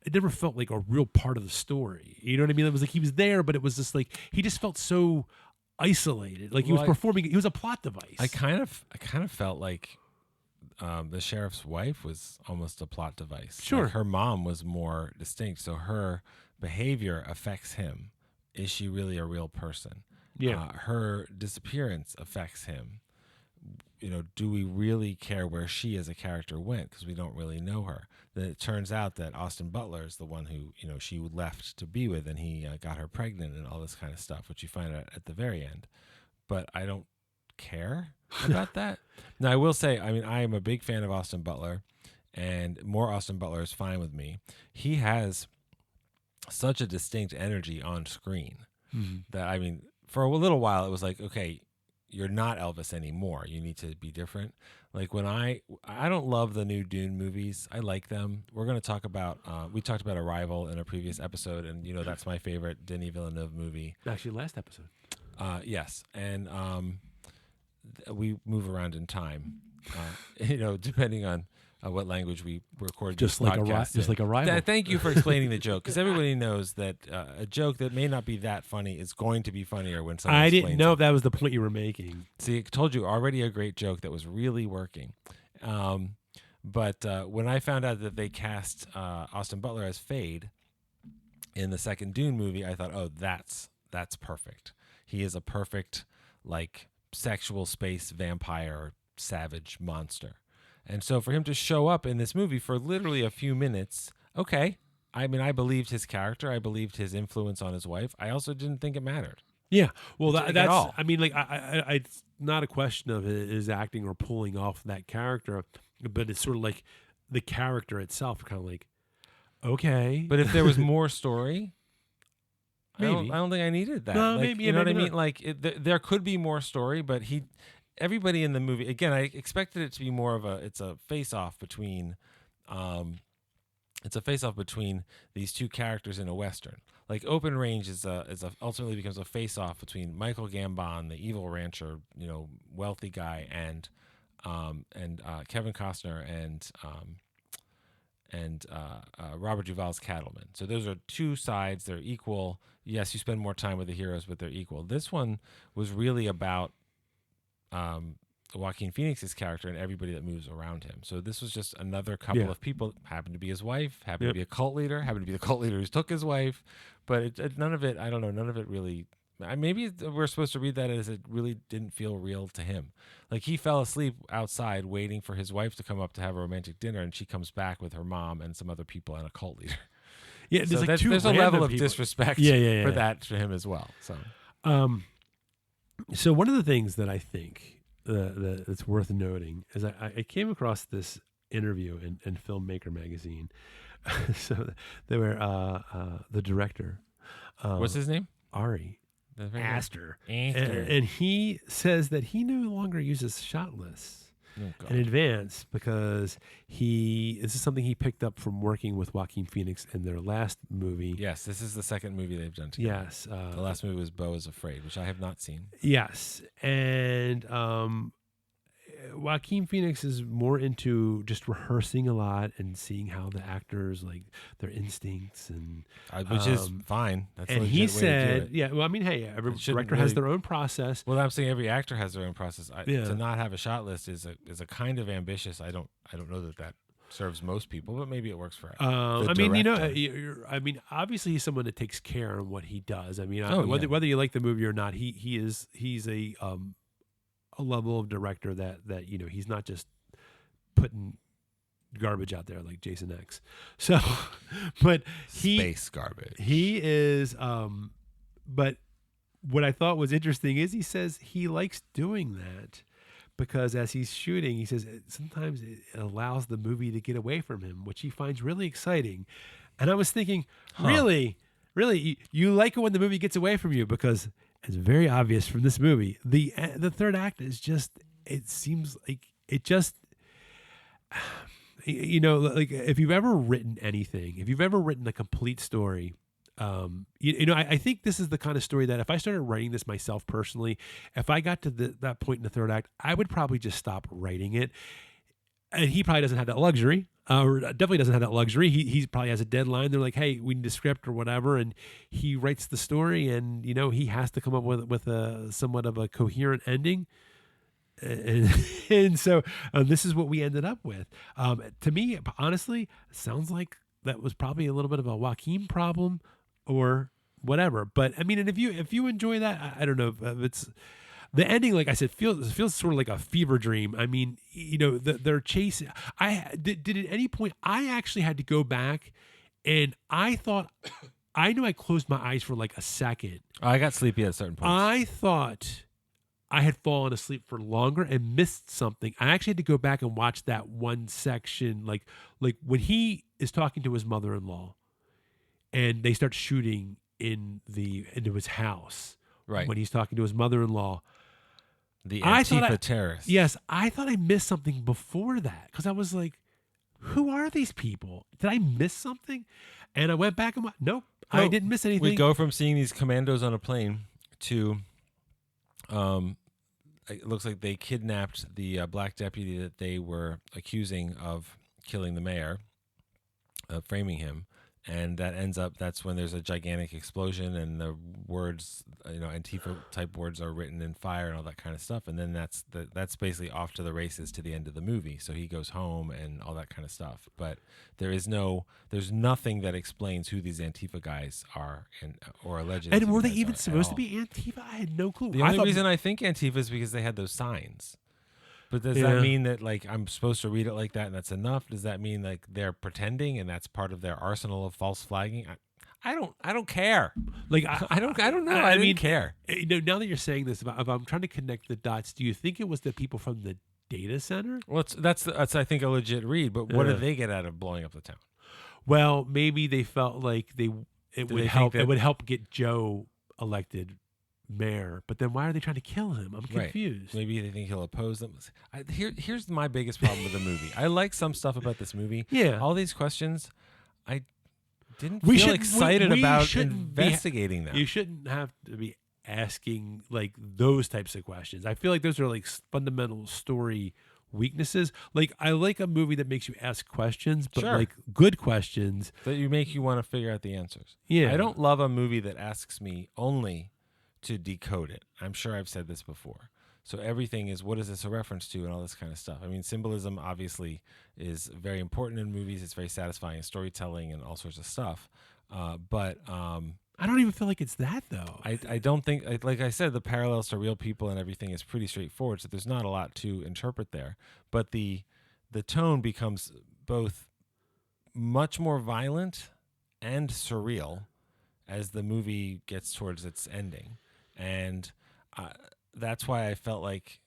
It never felt like a real part of the story. You know what I mean? It was like he was there, but it was just like he just felt so isolated. Like he was performing. He was a plot device. I kind of felt like the sheriff's wife was almost a plot device. Sure. Like her mom was more distinct, so her behavior affects him. Is she really a real person? Yeah. Her disappearance affects him. Do we really care where she as a character went? Because we don't really know her. Then it turns out that Austin Butler is the one who, she left to be with, and he got her pregnant and all this kind of stuff, which you find out at the very end. But I don't care about that. Now, I will say, I am a big fan of Austin Butler, and more Austin Butler is fine with me. He has such a distinct energy on screen that, for a little while, it was like, okay, you're not Elvis anymore. You need to be different. Like when I don't love the new Dune movies. I like them. We're going to talk about, we talked about Arrival in a previous episode, and that's my favorite Denis Villeneuve movie. Actually, last episode. Yes. And we move around in time, depending on what language we record. Just like Arrival. Thank you for explaining the joke, because everybody knows that a joke that may not be that funny is going to be funnier when someone I explains didn't know it. if that was the point you were making. See, I told you already a great joke that was really working. But when I found out that they cast Austin Butler as Fade in the second Dune movie, I thought, oh, that's perfect. He is a perfect, like, sexual space vampire savage monster. And so for him to show up in this movie for literally a few minutes, okay. I believed his character. I believed his influence on his wife. I also didn't think it mattered. Yeah. Well, that's, all. it's not a question of his acting or pulling off that character, but it's sort of like the character itself, kind of like, okay. But if there was more story, maybe. I don't think I needed that. No, like, maybe. You know what I maybe mean? not. Like, there could be more story, but everybody in the movie, again, I expected it to be more of it's a face-off between these two characters in a Western. Like Open Range is ultimately becomes a face-off between Michael Gambon, the evil rancher, wealthy guy, and Kevin Costner and Robert Duvall's Cattleman. So those are two sides. They're equal. Yes, you spend more time with the heroes, but they're equal. This one was really about Joaquin Phoenix's character and everybody that moves around him. So this was just another couple of people. Happened to be his wife, happened to be a cult leader, happened to be the cult leader who took his wife. But none of it, I don't know, none of it really. Maybe we're supposed to read that as it really didn't feel real to him. Like he fell asleep outside waiting for his wife to come up to have a romantic dinner, and she comes back with her mom and some other people and a cult leader. Yeah, so there's there's a level of people. disrespect for that for him as well. So one of the things that I think that's worth noting is I came across this interview in Filmmaker magazine. So they were the director. What's his name? Ari. Aster. Aster. And he says that he no longer uses shot lists in advance because this is something he picked up from working with Joaquin Phoenix in their last movie. Yes, this is the second movie they've done together. Yes. The last movie was Beau is Afraid, which I have not seen. Yes. And Joaquin Phoenix is more into just rehearsing a lot and seeing how the actors, like their instincts and which is fine. That's and he said, yeah, well, hey, every director has their own process. Well, I'm saying every actor has their own process. To not have a shot list is a kind of ambitious. I don't know that serves most people, but maybe it works for obviously he's someone that takes care of what he does. Whether you like the movie or not, he's a level of director that he's not just putting garbage out there like Jason X. So, but space garbage. He is. But what I thought was interesting is he says he likes doing that because as he's shooting, he says sometimes it allows the movie to get away from him, which he finds really exciting. And I was thinking, really, you like it when the movie gets away from you because. It's very obvious from this movie. The third act is just. It seems like it just. Like if you've ever written anything, if you've ever written a complete story, I think this is the kind of story that if I started writing this myself personally, if I got to that point in the third act, I would probably just stop writing it. And he probably doesn't have that luxury, or definitely doesn't have that luxury. He probably has a deadline. They're like, hey, we need a script or whatever, and he writes the story, and he has to come up with a somewhat of a coherent ending. And so this is what we ended up with. To me, honestly, it sounds like that was probably a little bit of a Joaquin problem or whatever. But I mean, and if you enjoy that, I don't know if it's the ending. Like I said, feels sort of like a fever dream. I mean, they're chasing. I did at any point I actually had to go back, and I thought I knew I closed my eyes for like a second. I got sleepy at certain points. I thought I had fallen asleep for longer and missed something. I actually had to go back and watch that one section, like when he is talking to his mother-in-law, and they start shooting into his house. Right. When he's talking to his mother-in-law, the Antifa terrorists. Yes, I thought I missed something before that because I was like, "Who are these people? Did I miss something?" And I went back and nope, I didn't miss anything. We go from seeing these commandos on a plane to. It looks like they kidnapped the black deputy that they were accusing of killing the mayor, framing him, and that's when there's a gigantic explosion and the words, Antifa type words are written in fire and all that kind of stuff, and then that's basically off to the races to the end of the movie. So he goes home and all that kind of stuff, but there's nothing that explains who these Antifa guys are or alleged. And were they even supposed to be Antifa? I had no clue. The only reason I think Antifa is because they had those signs. But does that mean that I'm supposed to read it like that and that's enough? Does that mean they're pretending and that's part of their arsenal of false flagging? I don't care. I don't know. I mean, care. Now that you're saying this, if I'm trying to connect the dots, do you think it was the people from the data center? Well, that's I think a legit read. But what did they get out of blowing up the town? Well, maybe they felt like it would help get Joe elected mayor, but then why are they trying to kill him? I'm confused. Right. Maybe they think he'll oppose them. Here's my biggest problem with the movie. I like some stuff about this movie. Yeah. All these questions, I didn't feel excited about investigating them. You shouldn't have to be asking like those types of questions. I feel like those are like fundamental story weaknesses. Like I like a movie that makes you ask questions, but like good questions that make you want to figure out the answers. Yeah. I don't love a movie that asks me only to decode it. I'm sure I've said this before. So everything is, what is this a reference to and all this kind of stuff. I mean, symbolism obviously is very important in movies. It's very satisfying in storytelling and all sorts of stuff. But I don't even feel like it's that though. I don't think, like I said, the parallels to real people and everything is pretty straightforward. So there's not a lot to interpret there. But the tone becomes both much more violent and surreal as the movie gets towards its ending. And that's why I felt like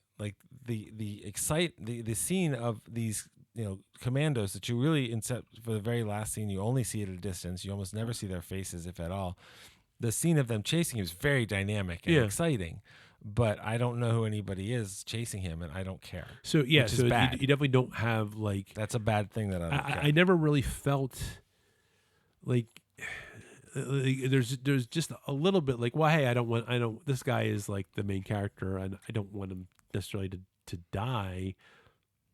the scene of these commandos that you really, except for the very last scene, you only see at a distance. You almost never see their faces, if at all. The scene of them chasing him is very dynamic and exciting, but I don't know who anybody is chasing him, and I don't care. So you definitely don't have like that's a bad thing that I don't care. I never really felt like. There's just a little bit like, well, hey, this guy is like the main character and I don't want him necessarily to die.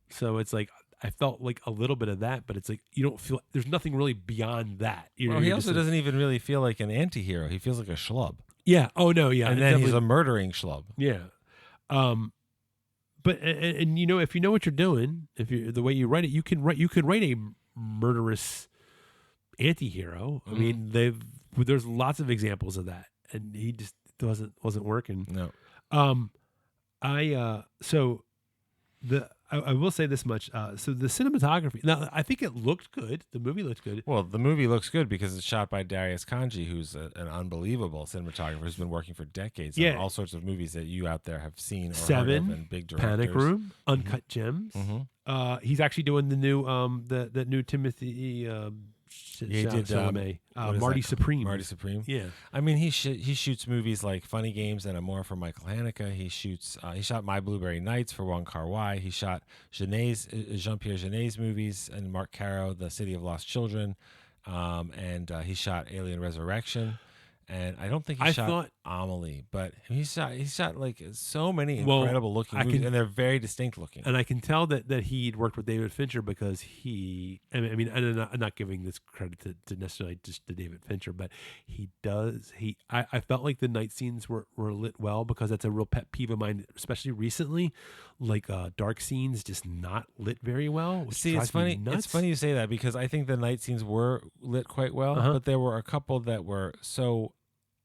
So it's like I felt like a little bit of that, but it's like you don't feel there's nothing really beyond that. He also doesn't even really feel like an anti-hero. He feels like a schlub. Yeah. Oh no, yeah. And then he's a murdering schlub. Yeah. But and if you know what you're doing, if you the way you write it, you could write a murderous anti-hero. I mean, there's lots of examples of that, and he just wasn't working. No. I will say this much. So the cinematography. Now, I think it looked good. The movie looked good. Well, the movie looks good because it's shot by Darius Kanji, who's an unbelievable cinematographer who's been working for decades on all sorts of movies that you out there have seen or Seven, heard of, and big directors. Panic Room, Uncut Gems. Mm-hmm. He's actually doing the new the new Timothy. He did Marty Supreme. Marty Supreme. Yeah, I mean he shoots movies like Funny Games and Amour for Michael Haneke. He shot My Blueberry Nights for Wong Kar-wai. He shot Jean-Pierre Jeunet's movies and Marc Caro, The City of Lost Children. and he shot Alien Resurrection, and I don't think he I shot thought Amelie, but he shot like so many well, incredible looking I movies, can and they're very distinct looking. and I can tell that he'd worked with David Fincher because I mean, and I'm not giving this credit to necessarily just to David Fincher, but he does. I felt like the night scenes were lit well because that's a real pet peeve of mine, especially recently. Like dark scenes just not lit very well. Which See, it's drives me funny. nuts. It's funny you say that because I think the night scenes were lit quite well, but there were a couple that were so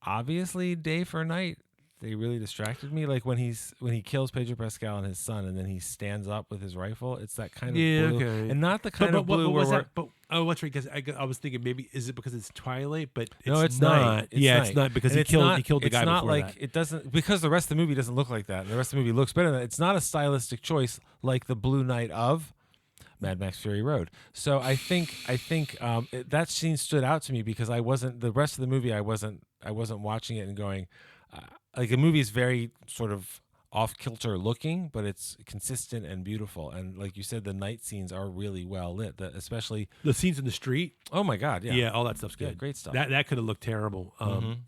obviously day for night. They really distracted me. Like when he kills Pedro Pascal and his son, and then he stands up with his rifle. It's that kind of blue, okay. and not the kind of blue what where was we're. that? But oh, what's right? Because I was thinking maybe is it because it's twilight, but No, it's not. night. It's yeah, night. it's not because And he it's killed not- he killed the it's guy not before like that. it doesn't because the rest of the movie doesn't look like that. And the rest of the movie looks better than that. It's not a stylistic choice like the blue night of Mad Max Fury Road. So I think that scene stood out to me because I wasn't the rest of the movie. I wasn't watching it and going like the movie is very sort of off kilter looking, but it's consistent and beautiful. And like you said, the night scenes are really well lit. Especially The scenes in the street, oh my god, yeah, all that stuff's good. Yeah, great stuff. That could have looked terrible.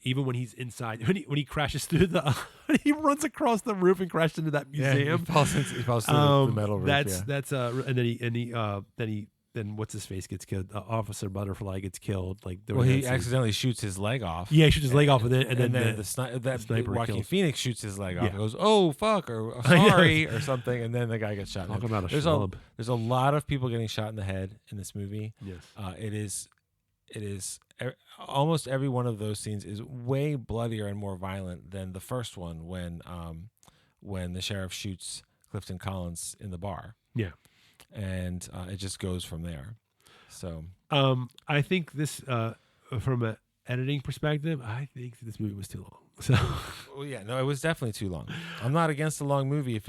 Even when he's inside, when he crashes through when he runs across the roof and crashes into that museum. he falls through the metal roof. Then what's his face gets killed. Officer Butterfly gets killed. Like he accidentally shoots his leg off. Yeah, he shoots his leg off, and then the sniper Joaquin kills. Phoenix shoots his leg off. Yeah. And goes, "Oh fuck," or "Sorry," or something, and then the guy gets shot. Talk about a there's schlub. there's a lot of people getting shot in the head in this movie. Yes. It is almost every one of those scenes is way bloodier and more violent than the first one when the sheriff shoots Clifton Collins in the bar. Yeah. And it just goes from there. So I think this from an editing perspective, I think this movie was too long. So well, yeah, no, it was definitely too long. I'm not against a long movie if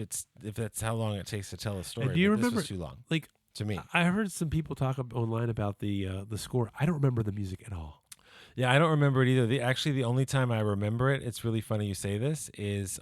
that's how long it takes to tell a story. And do you but remember this was too long? Like to me, I heard some people talk online about the score. I don't remember the music at all. Yeah, I don't remember it either. Actually, the only time I remember it, it's really funny you say this, is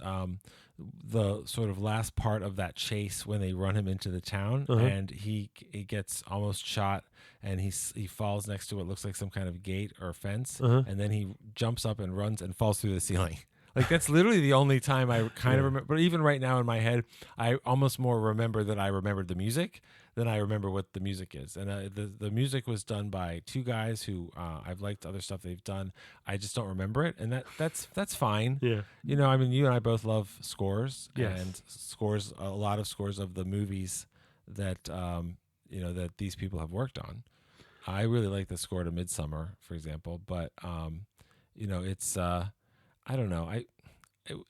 the sort of last part of that chase when they run him into the town and he gets almost shot and he falls next to what looks like some kind of gate or fence and then he jumps up and runs and falls through the ceiling. Like that's literally the only time I kind of remember. But even right now in my head, I almost more remember that I remembered the music than I remember what the music is. And the music was done by two guys who I've liked other stuff they've done. I just don't remember it, and that's fine. Yeah, you know, I mean, you and I both love scores, yes. and a lot of scores of the movies that that these people have worked on. I really like the score to Midsummer, for example, but it's I don't know.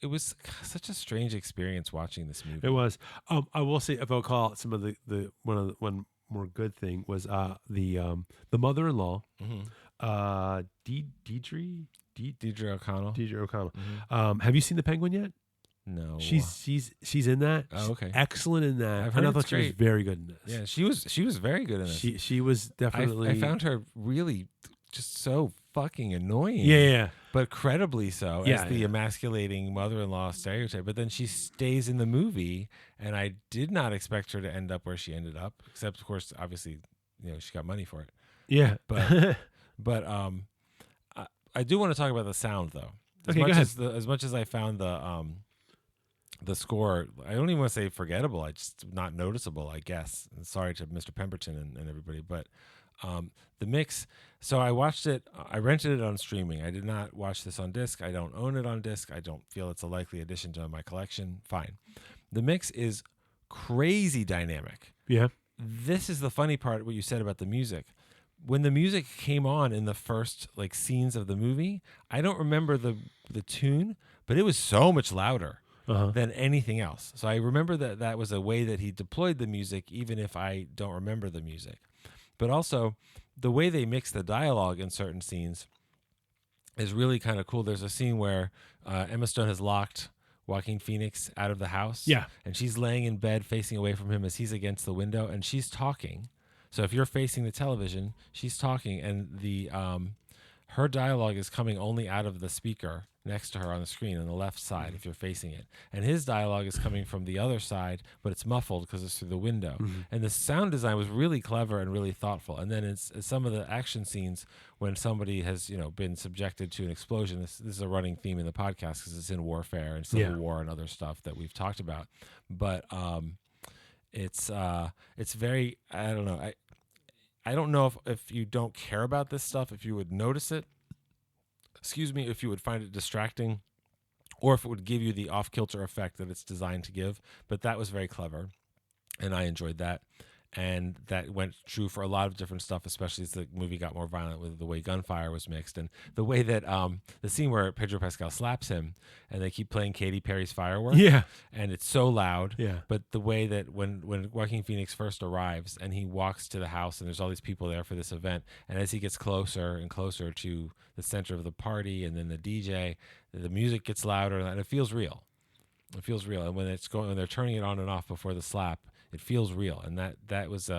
It was such a strange experience watching this movie. It was. I will say, if I'll call it some of the one more good thing was the mother-in-law, Deirdre O'Connell. Mm-hmm. Have you seen The Penguin yet? No. She's in that. Oh, okay. She's excellent in that. I've heard I thought it's she was great. very good in this. Yeah, she was very good in this. She was definitely. I found her really just so fucking annoying. Yeah. But credibly so, Yeah, as the emasculating mother-in-law stereotype. But then she stays in the movie, and I did not expect her to end up where she ended up. Except, of course, obviously, she got money for it. Yeah. But I do want to talk about the sound, though. Okay, go ahead. As much as I found the score, I don't even want to say forgettable. I just not noticeable, I guess. And sorry to Mr. Pemberton and everybody, but the mix. So I watched it. I rented it on streaming. I did not watch this on disc. I don't own it on disc. I don't feel it's a likely addition to my collection. Fine. The mix is crazy dynamic. Yeah. This is the funny part. What you said about the music. When the music came on in the first scenes of the movie, I don't remember the tune, but it was so much louder than anything else. So I remember that was a way that he deployed the music, even if I don't remember the music. But also, the way they mix the dialogue in certain scenes is really kind of cool. There's a scene where Emma Stone has locked Joaquin Phoenix out of the house. Yeah. And she's laying in bed facing away from him as he's against the window, and she's talking. So if you're facing the television, she's talking, and her dialogue is coming only out of the speaker next to her on the screen on the left side if you're facing it. And his dialogue is coming from the other side, but it's muffled because it's through the window. And the sound design was really clever and really thoughtful. And then it's some of the action scenes when somebody has, been subjected to an explosion. This is a running theme in the podcast because it's in warfare and Civil War and other stuff that we've talked about. But it's very, I don't know. I don't know if you don't care about this stuff, if you would notice it. Excuse me, if you would find it distracting, or if it would give you the off-kilter effect that it's designed to give. But that was very clever, and I enjoyed that. And that went true for a lot of different stuff, especially as the movie got more violent with the way gunfire was mixed. And the way that the scene where Pedro Pascal slaps him and they keep playing Katy Perry's Firework. Yeah. And it's so loud. Yeah. But the way that when Joaquin Phoenix first arrives and he walks to the house and there's all these people there for this event, and as he gets closer and closer to the center of the party and then the DJ, the music gets louder and it feels real. It feels real. And when they're turning it on and off before the slap, it feels real. And that was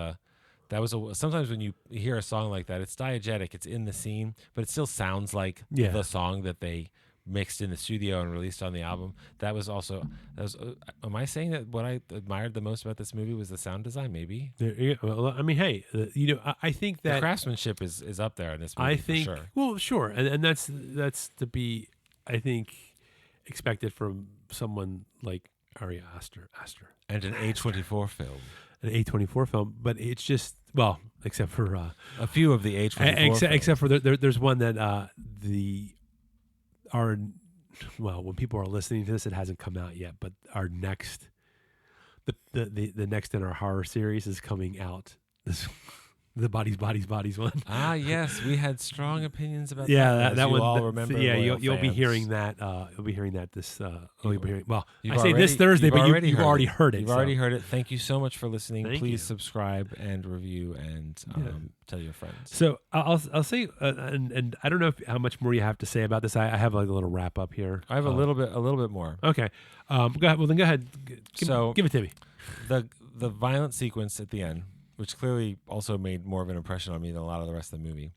sometimes when you hear a song like that, it's diegetic, it's in the scene, but it still sounds like the song that they mixed in the studio and released on the album. Am I saying that what I admired the most about this movie was the sound design? Maybe. Well, I mean, hey, I think that the craftsmanship is up there in this movie. I think, for sure. Well, sure, and that's to be, I think, expected from someone like Ari Aster. And an A24 film. An A24 film, but it's just, well, except for a few of the A24 except for there's one that when people are listening to this, it hasn't come out yet, but our next the next in our horror series is coming out. The bodies one. Ah, yes, we had strong opinions about that. Yeah, that one. All remember. Yeah, you'll be fans. hearing that. You'll be hearing that this. Well, You've I say this Thursday, but you've already heard it. You've already heard it. Thank you so much for listening. Thank Please you. subscribe and review and tell your friends. So I'll say, and I don't know how much more you have to say about this. I have like a little wrap up here. I have a little bit more. Okay. Go ahead. Well, then go ahead. Give it to me. The violent sequence at the end, which clearly also made more of an impression on me than a lot of the rest of the movie.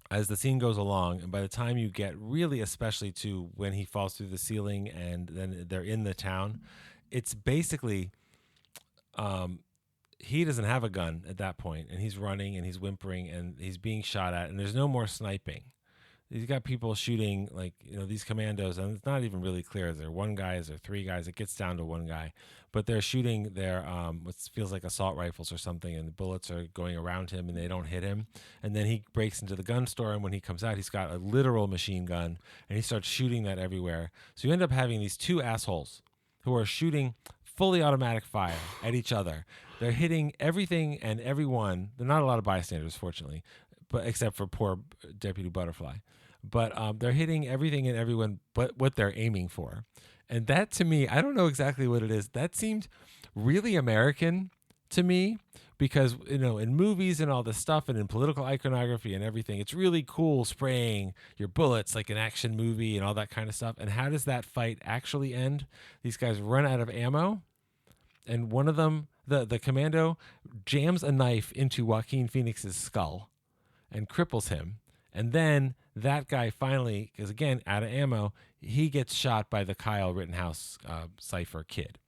As the scene goes along, and by the time you get really especially to when he falls through the ceiling and then they're in the town, it's basically he doesn't have a gun at that point, and he's running and he's whimpering and he's being shot at, and there's no more sniping. He's got people shooting, like, these commandos, and it's not even really clear. Is there one guy? Is there three guys? It gets down to one guy. But they're shooting their what feels like assault rifles or something, and the bullets are going around him, and they don't hit him. And then he breaks into the gun store, and when he comes out, he's got a literal machine gun, and he starts shooting that everywhere. So you end up having these two assholes who are shooting fully automatic fire at each other. They're hitting everything and everyone. There are not a lot of bystanders, fortunately, but except for poor Deputy Butterfly. But they're hitting everything and everyone but what they're aiming for. And that, to me, I don't know exactly what it is. That seemed really American to me because, in movies and all this stuff and in political iconography and everything, it's really cool spraying your bullets like an action movie and all that kind of stuff. And how does that fight actually end? These guys run out of ammo, and one of them, the commando, jams a knife into Joaquin Phoenix's skull and cripples him. And then that guy finally, because again, out of ammo, he gets shot by the Kyle Rittenhouse Cypher kid.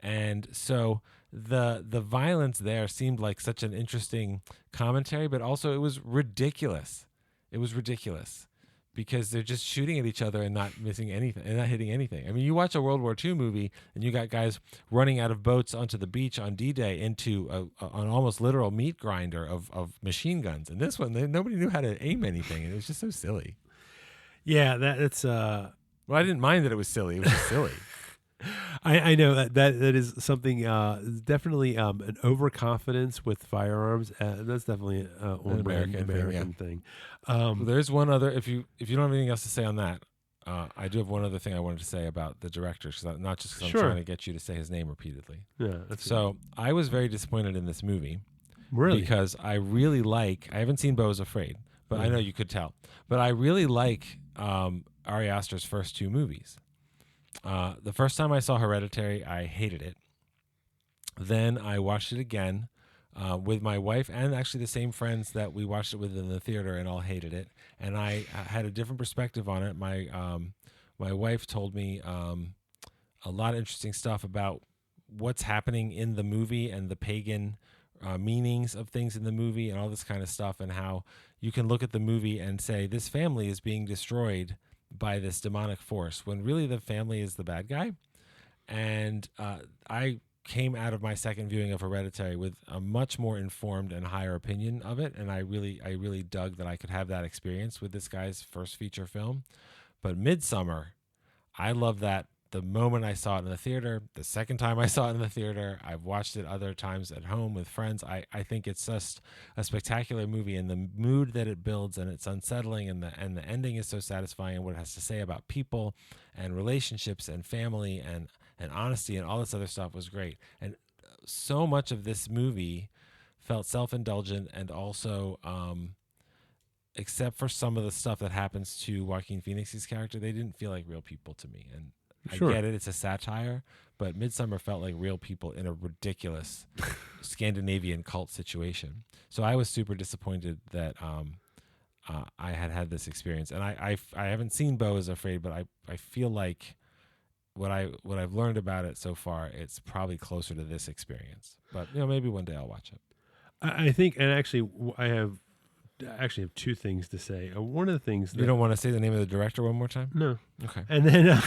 And so the violence there seemed like such an interesting commentary, but also it was ridiculous. It was ridiculous because they're just shooting at each other and not missing anything and not hitting anything. I mean, you watch a World War II movie and you got guys running out of boats onto the beach on D-Day into an almost literal meat grinder of machine guns. And this one, nobody knew how to aim anything. And it was just so silly. Yeah, that's... Well, I didn't mind that it was silly. It was just silly. I know that is something definitely an overconfidence with firearms. That's definitely an American thing. Well, there's one other. If you don't have anything else to say on that, I do have one other thing I wanted to say about the director, not just because I'm trying to get you to say his name repeatedly. Yeah. I was very disappointed in this movie. Really? Because I really like. I haven't seen Beau is Afraid, but I know you could tell. But I really like Ari Aster's first two movies. The first time I saw Hereditary, I hated it. Then I watched it again with my wife and actually the same friends that we watched it with in the theater and all hated it. And I had a different perspective on it. My wife told me a lot of interesting stuff about what's happening in the movie and the pagan meanings of things in the movie and all this kind of stuff, and how you can look at the movie and say this family is being destroyed by this demonic force when really the family is the bad guy. And I came out of my second viewing of Hereditary with a much more informed and higher opinion of it, and I really dug that I could have that experience with this guy's first feature film. But Midsummer, I love that the moment I saw it in the theater, the second time I saw it in the theater, I've watched it other times at home with friends. I think it's just a spectacular movie, and the mood that it builds, and it's unsettling, and the ending is so satisfying, and what it has to say about people and relationships and family and honesty and all this other stuff was great. And so much of this movie felt self-indulgent, and also except for some of the stuff that happens to Joaquin Phoenix's character, they didn't feel like real people to me. And Sure. I get it, it's a satire, but Midsummer felt like real people in a ridiculous Scandinavian cult situation. So I was super disappointed that I had this experience. And I haven't seen Beau is Afraid, but I feel like what I've learned about it so far, it's probably closer to this experience. But maybe one day I'll watch it. I think, and actually, I actually have two things to say. One of the things You don't want to say the name of the director one more time? No. Okay. And then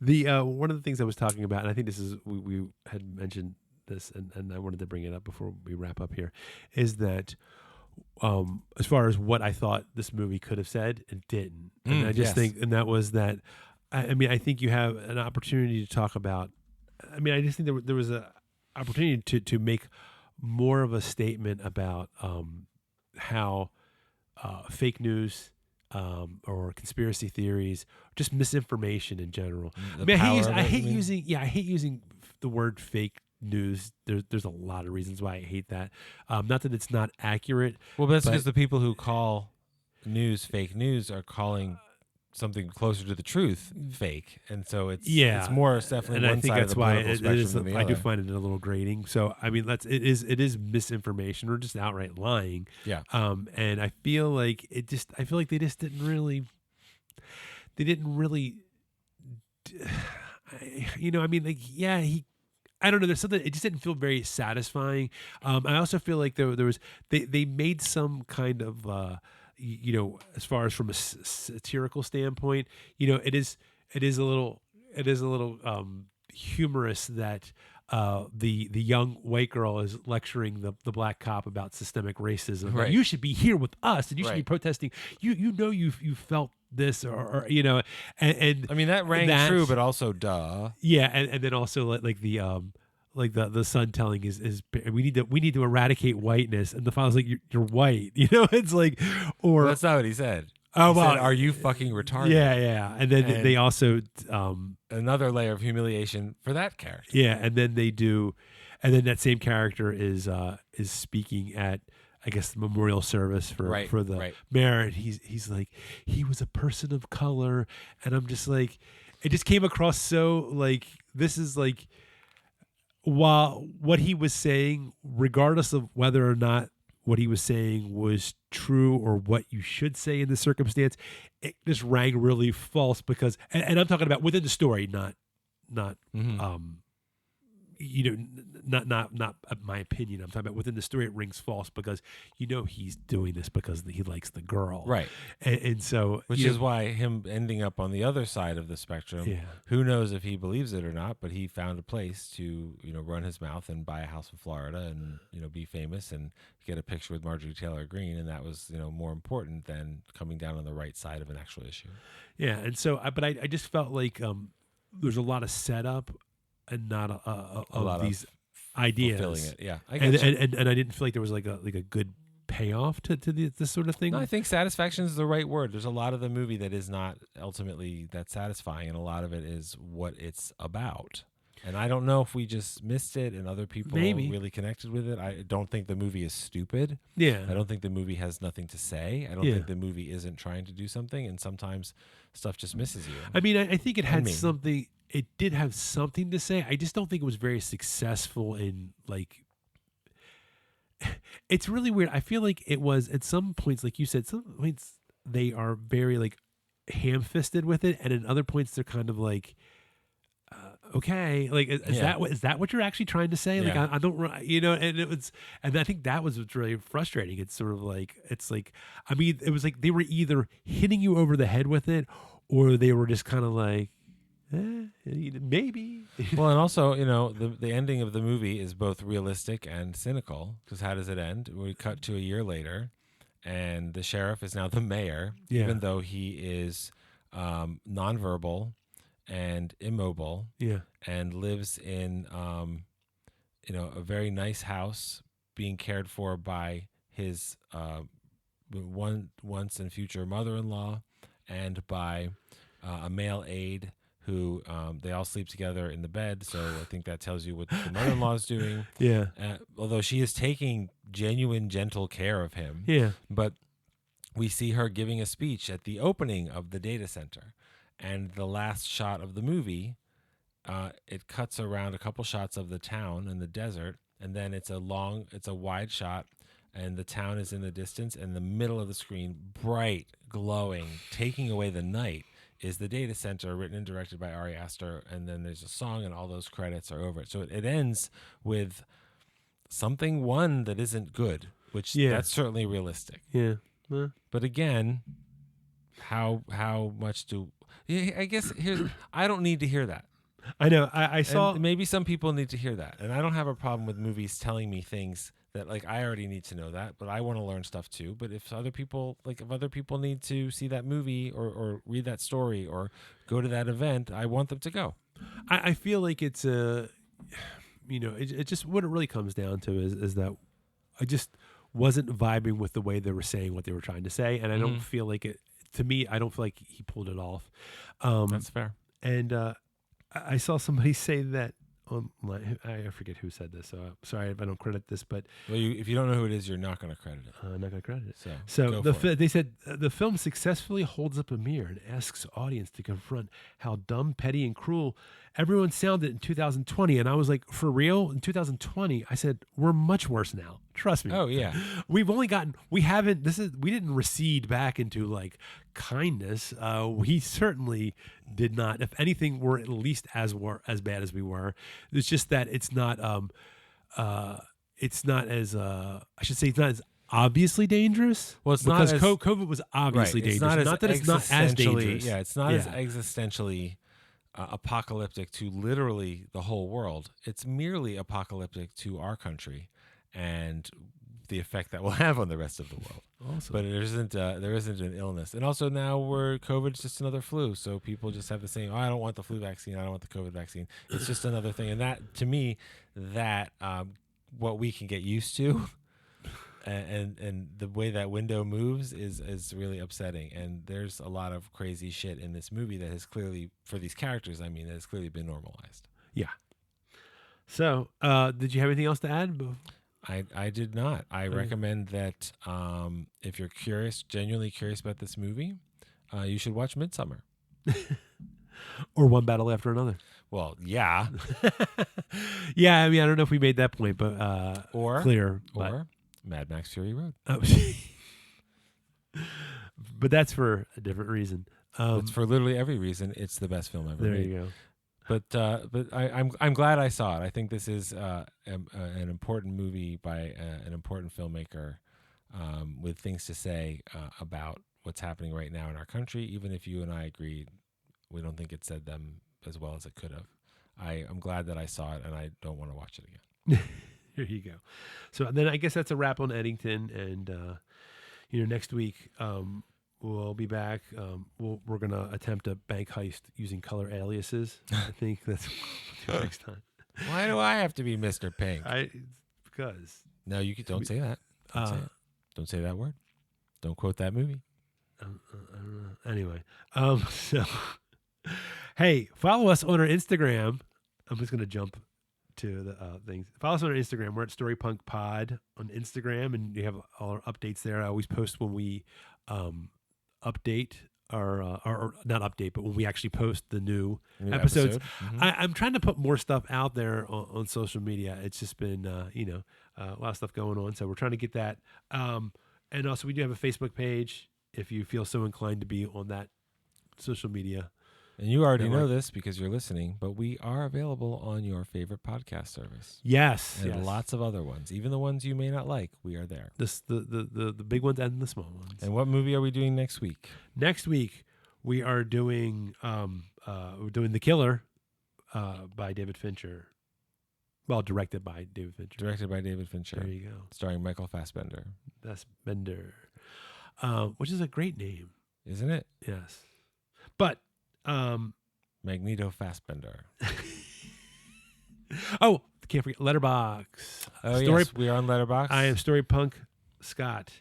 the one of the things I was talking about, and I think this is we had mentioned this, and I wanted to bring it up before we wrap up here, is that as far as what I thought this movie could have said, it didn't. And I just think, and that was that. I mean, I think you have an opportunity to talk about. I mean, I just think there was an opportunity to make more of a statement about how fake news or conspiracy theories, just misinformation in general. I mean, I hate using the word fake news. There's a lot of reasons why I hate that. Not that it's not accurate. Well, but that's because the people who call news fake news are calling something closer to the truth fake, and so it's more definitely. And one I think side that's of the why it is. I do find it a little grating. So I mean, it is misinformation or just outright lying. Yeah. And I feel like they just didn't really. They didn't really. I mean, like, yeah, I don't know. There's something. It just didn't feel very satisfying. I also feel like there was they made some kind of. As far as from a satirical standpoint, it is a little humorous that the young white girl is lecturing the black cop about systemic racism. Right. You should be here with us, and you should be Right. protesting. You felt this or and I mean, that rang true, but also duh. Yeah, and then also like the son telling his we need to eradicate whiteness, and the father's like, you're white, it's like, or Well, that's not what he said. Oh, He well, said, are you fucking retarded? Yeah, and then they also another layer of humiliation for that character. Yeah, and then and then that same character is speaking at, I guess, the memorial service for the mayor, and he's like, he was a person of color, and I'm just like, it just came across so like, this is like, while what he was saying, regardless of whether or not what he was saying was true or what you should say in the circumstance, it just rang really false because, and I'm talking about within the story, not Mm-hmm. Not my opinion. I'm talking about within the story, it rings false because he's doing this because he likes the girl, Right? And so, which is why him ending up on the other side of the spectrum. Yeah. Who knows if he believes it or not? But he found a place to run his mouth and buy a house in Florida and be famous and get a picture with Marjorie Taylor Greene, and that was more important than coming down on the right side of an actual issue. Yeah, and so, but I just felt like there's a lot of setup and not a lot of these ideas. Fulfilling it, yeah. And I didn't feel like there was like a good payoff to this sort of thing. No, I think satisfaction is the right word. There's a lot of the movie that is not ultimately that satisfying, and a lot of it is what it's about. And I don't know if we just missed it and other people really connected with it. I don't think the movie is stupid. Yeah. I don't think the movie has nothing to say. I don't think the movie isn't trying to do something, and sometimes stuff just misses you. I mean, I think it had something. It did have something to say. I just don't think it was very successful in like it's really weird. I feel like it was at some points, like you said, some points they are very like ham-fisted with it, and at other points they're kind of like, okay, like is Yeah. that what you're actually trying to say? Like Yeah. I don't, and it was, and I think that was what's really frustrating. It's sort of like I mean, it was like they were either hitting you over the head with it, or they were just kind of like, maybe. Well, and also, the ending of the movie is both realistic and cynical, because how does it end? We cut to a year later, and the sheriff is now the mayor, Yeah. even though he is nonverbal and immobile, Yeah. and lives in a very nice house, being cared for by his once and future mother-in-law, and by a male aide who they all sleep together in the bed. So I think that tells you what the mother-in-law is doing. Yeah. Although she is taking genuine, gentle care of him. Yeah. But we see her giving a speech at the opening of the data center. And the last shot of the movie, it cuts around a couple shots of the town and the desert. And then it's a wide shot. And the town is in the distance. And the middle of the screen, bright, glowing, taking away the night, is the data center, written and directed by Aster, and then there's a song, and all those credits are over it. So it ends with something that isn't good, which that's certainly realistic. Yeah. But again, how much I guess I don't need to hear that. I know. I saw and maybe some people need to hear that, and I don't have a problem with movies telling me things that, like, I already need to know that, but I want to learn stuff too. But if other people need to see that movie or read that story or go to that event, I want them to go. I feel like it's it just what it really comes down to is that I just wasn't vibing with the way they were saying what they were trying to say, and I don't feel like it. To me, I don't feel like he pulled it off. That's fair. And I saw somebody say that online. I forget who said this, so sorry if I don't credit this, but if you don't know who it is, you're not going to credit it. I'm not going to credit it. So they said the film successfully holds up a mirror and asks audience to confront how dumb, petty, and cruel everyone sounded in 2020. And I was like, for real? In 2020, I said, we're much worse now. Trust me. Oh yeah. We didn't recede back into like kindness. We certainly did not. If anything, we're at least as bad as we were. It's just that it's not as I should say it's not as obviously dangerous. Well, it's because not as, COVID was obviously dangerous. Not that it's not as dangerous. Yeah, it's not as existentially apocalyptic to literally the whole world. It's merely apocalyptic to our country and the effect that will have on the rest of the world. Awesome. But there isn't an illness. And also now COVID's just another flu. So people just have the same, I don't want the flu vaccine. I don't want the COVID vaccine. It's just another thing. And that, to me, what we can get used to and the way that window moves is really upsetting. And there's a lot of crazy shit in this movie that has clearly, for these characters, that has clearly been normalized. Yeah. So, did you have anything else to add? I did not. I recommend that if you're genuinely curious about this movie, you should watch Midsummer. Or One Battle After Another. Well, yeah. Yeah, I mean, I don't know if we made that point, but clear. Or Mad Max Fury Road. But that's for a different reason. It's for literally every reason. It's the best film ever made. There you go. But I'm glad I saw it. I think this is an important movie by an important filmmaker with things to say about what's happening right now in our country. Even if you and I agree, we don't think it said them as well as it could have. I'm glad that I saw it, and I don't want to watch it again. Here you go. So then I guess that's a wrap on Eddington, and next week we'll be back. We're gonna attempt a bank heist using color aliases. I think that's next time. Why do I have to be Mr. Pink? Because no, don't say that. Don't say it. Don't say that word. Don't quote that movie. I don't know. Anyway, so hey, follow us on our Instagram. I'm just gonna jump to the things. Follow us on our Instagram. We're at StoryPunk Pod on Instagram, and you have all our updates there. I always post when we update or not update, but when we actually post the new New episodes. episode. I'm trying to put more stuff out there on social media. It's just been, a lot of stuff going on. So we're trying to get that. And also we do have a Facebook page if you feel so inclined to be on that social media. And you already network. know this because you're listening, but we are available on your favorite podcast service. Yes. And yes. lots of other ones. Even the ones you may not like, we are there. The big ones and the small ones. And what movie are we doing next week? Next week we are doing The Killer by David Fincher. Well, directed by David Fincher. Directed by David Fincher. There you go. Starring Michael Fassbender. Fassbender. Which is a great name. Isn't it? Yes. But Magneto Fassbender. oh, can't forget Letterbox. Oh, yes, we are on Letterboxd. I am Storypunk Scott.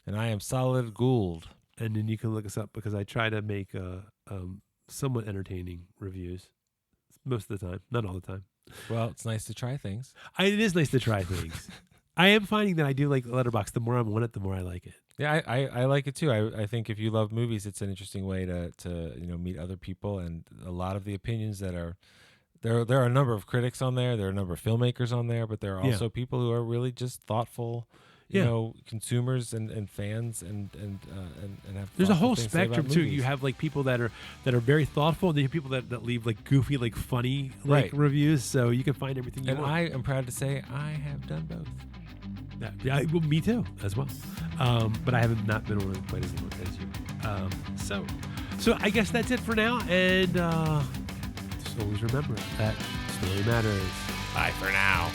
And I am Solid Gould. And then you can look us up because I try to make somewhat entertaining reviews most of the time. Not all the time. Well, it's nice to try things. It is nice to try things. I am finding that I do like Letterbox. The more I'm on it, the more I like it. Yeah, I like it too. I think if you love movies, it's an interesting way to meet other people, and a lot of the opinions that are there are a number of critics on there. There are a number of filmmakers on there, but there are also people who are really just thoughtful, consumers and fans and have. There's a whole things to say about spectrum too. movies. You have like people that are very thoughtful, and then you have people that leave like goofy, like funny reviews. So you can find everything you And want. I am proud to say I have done both. Yeah, well, me too, as well. But I haven't not been on it quite as long as you. So I guess that's it for now. And just always remember that story matters. Bye for now.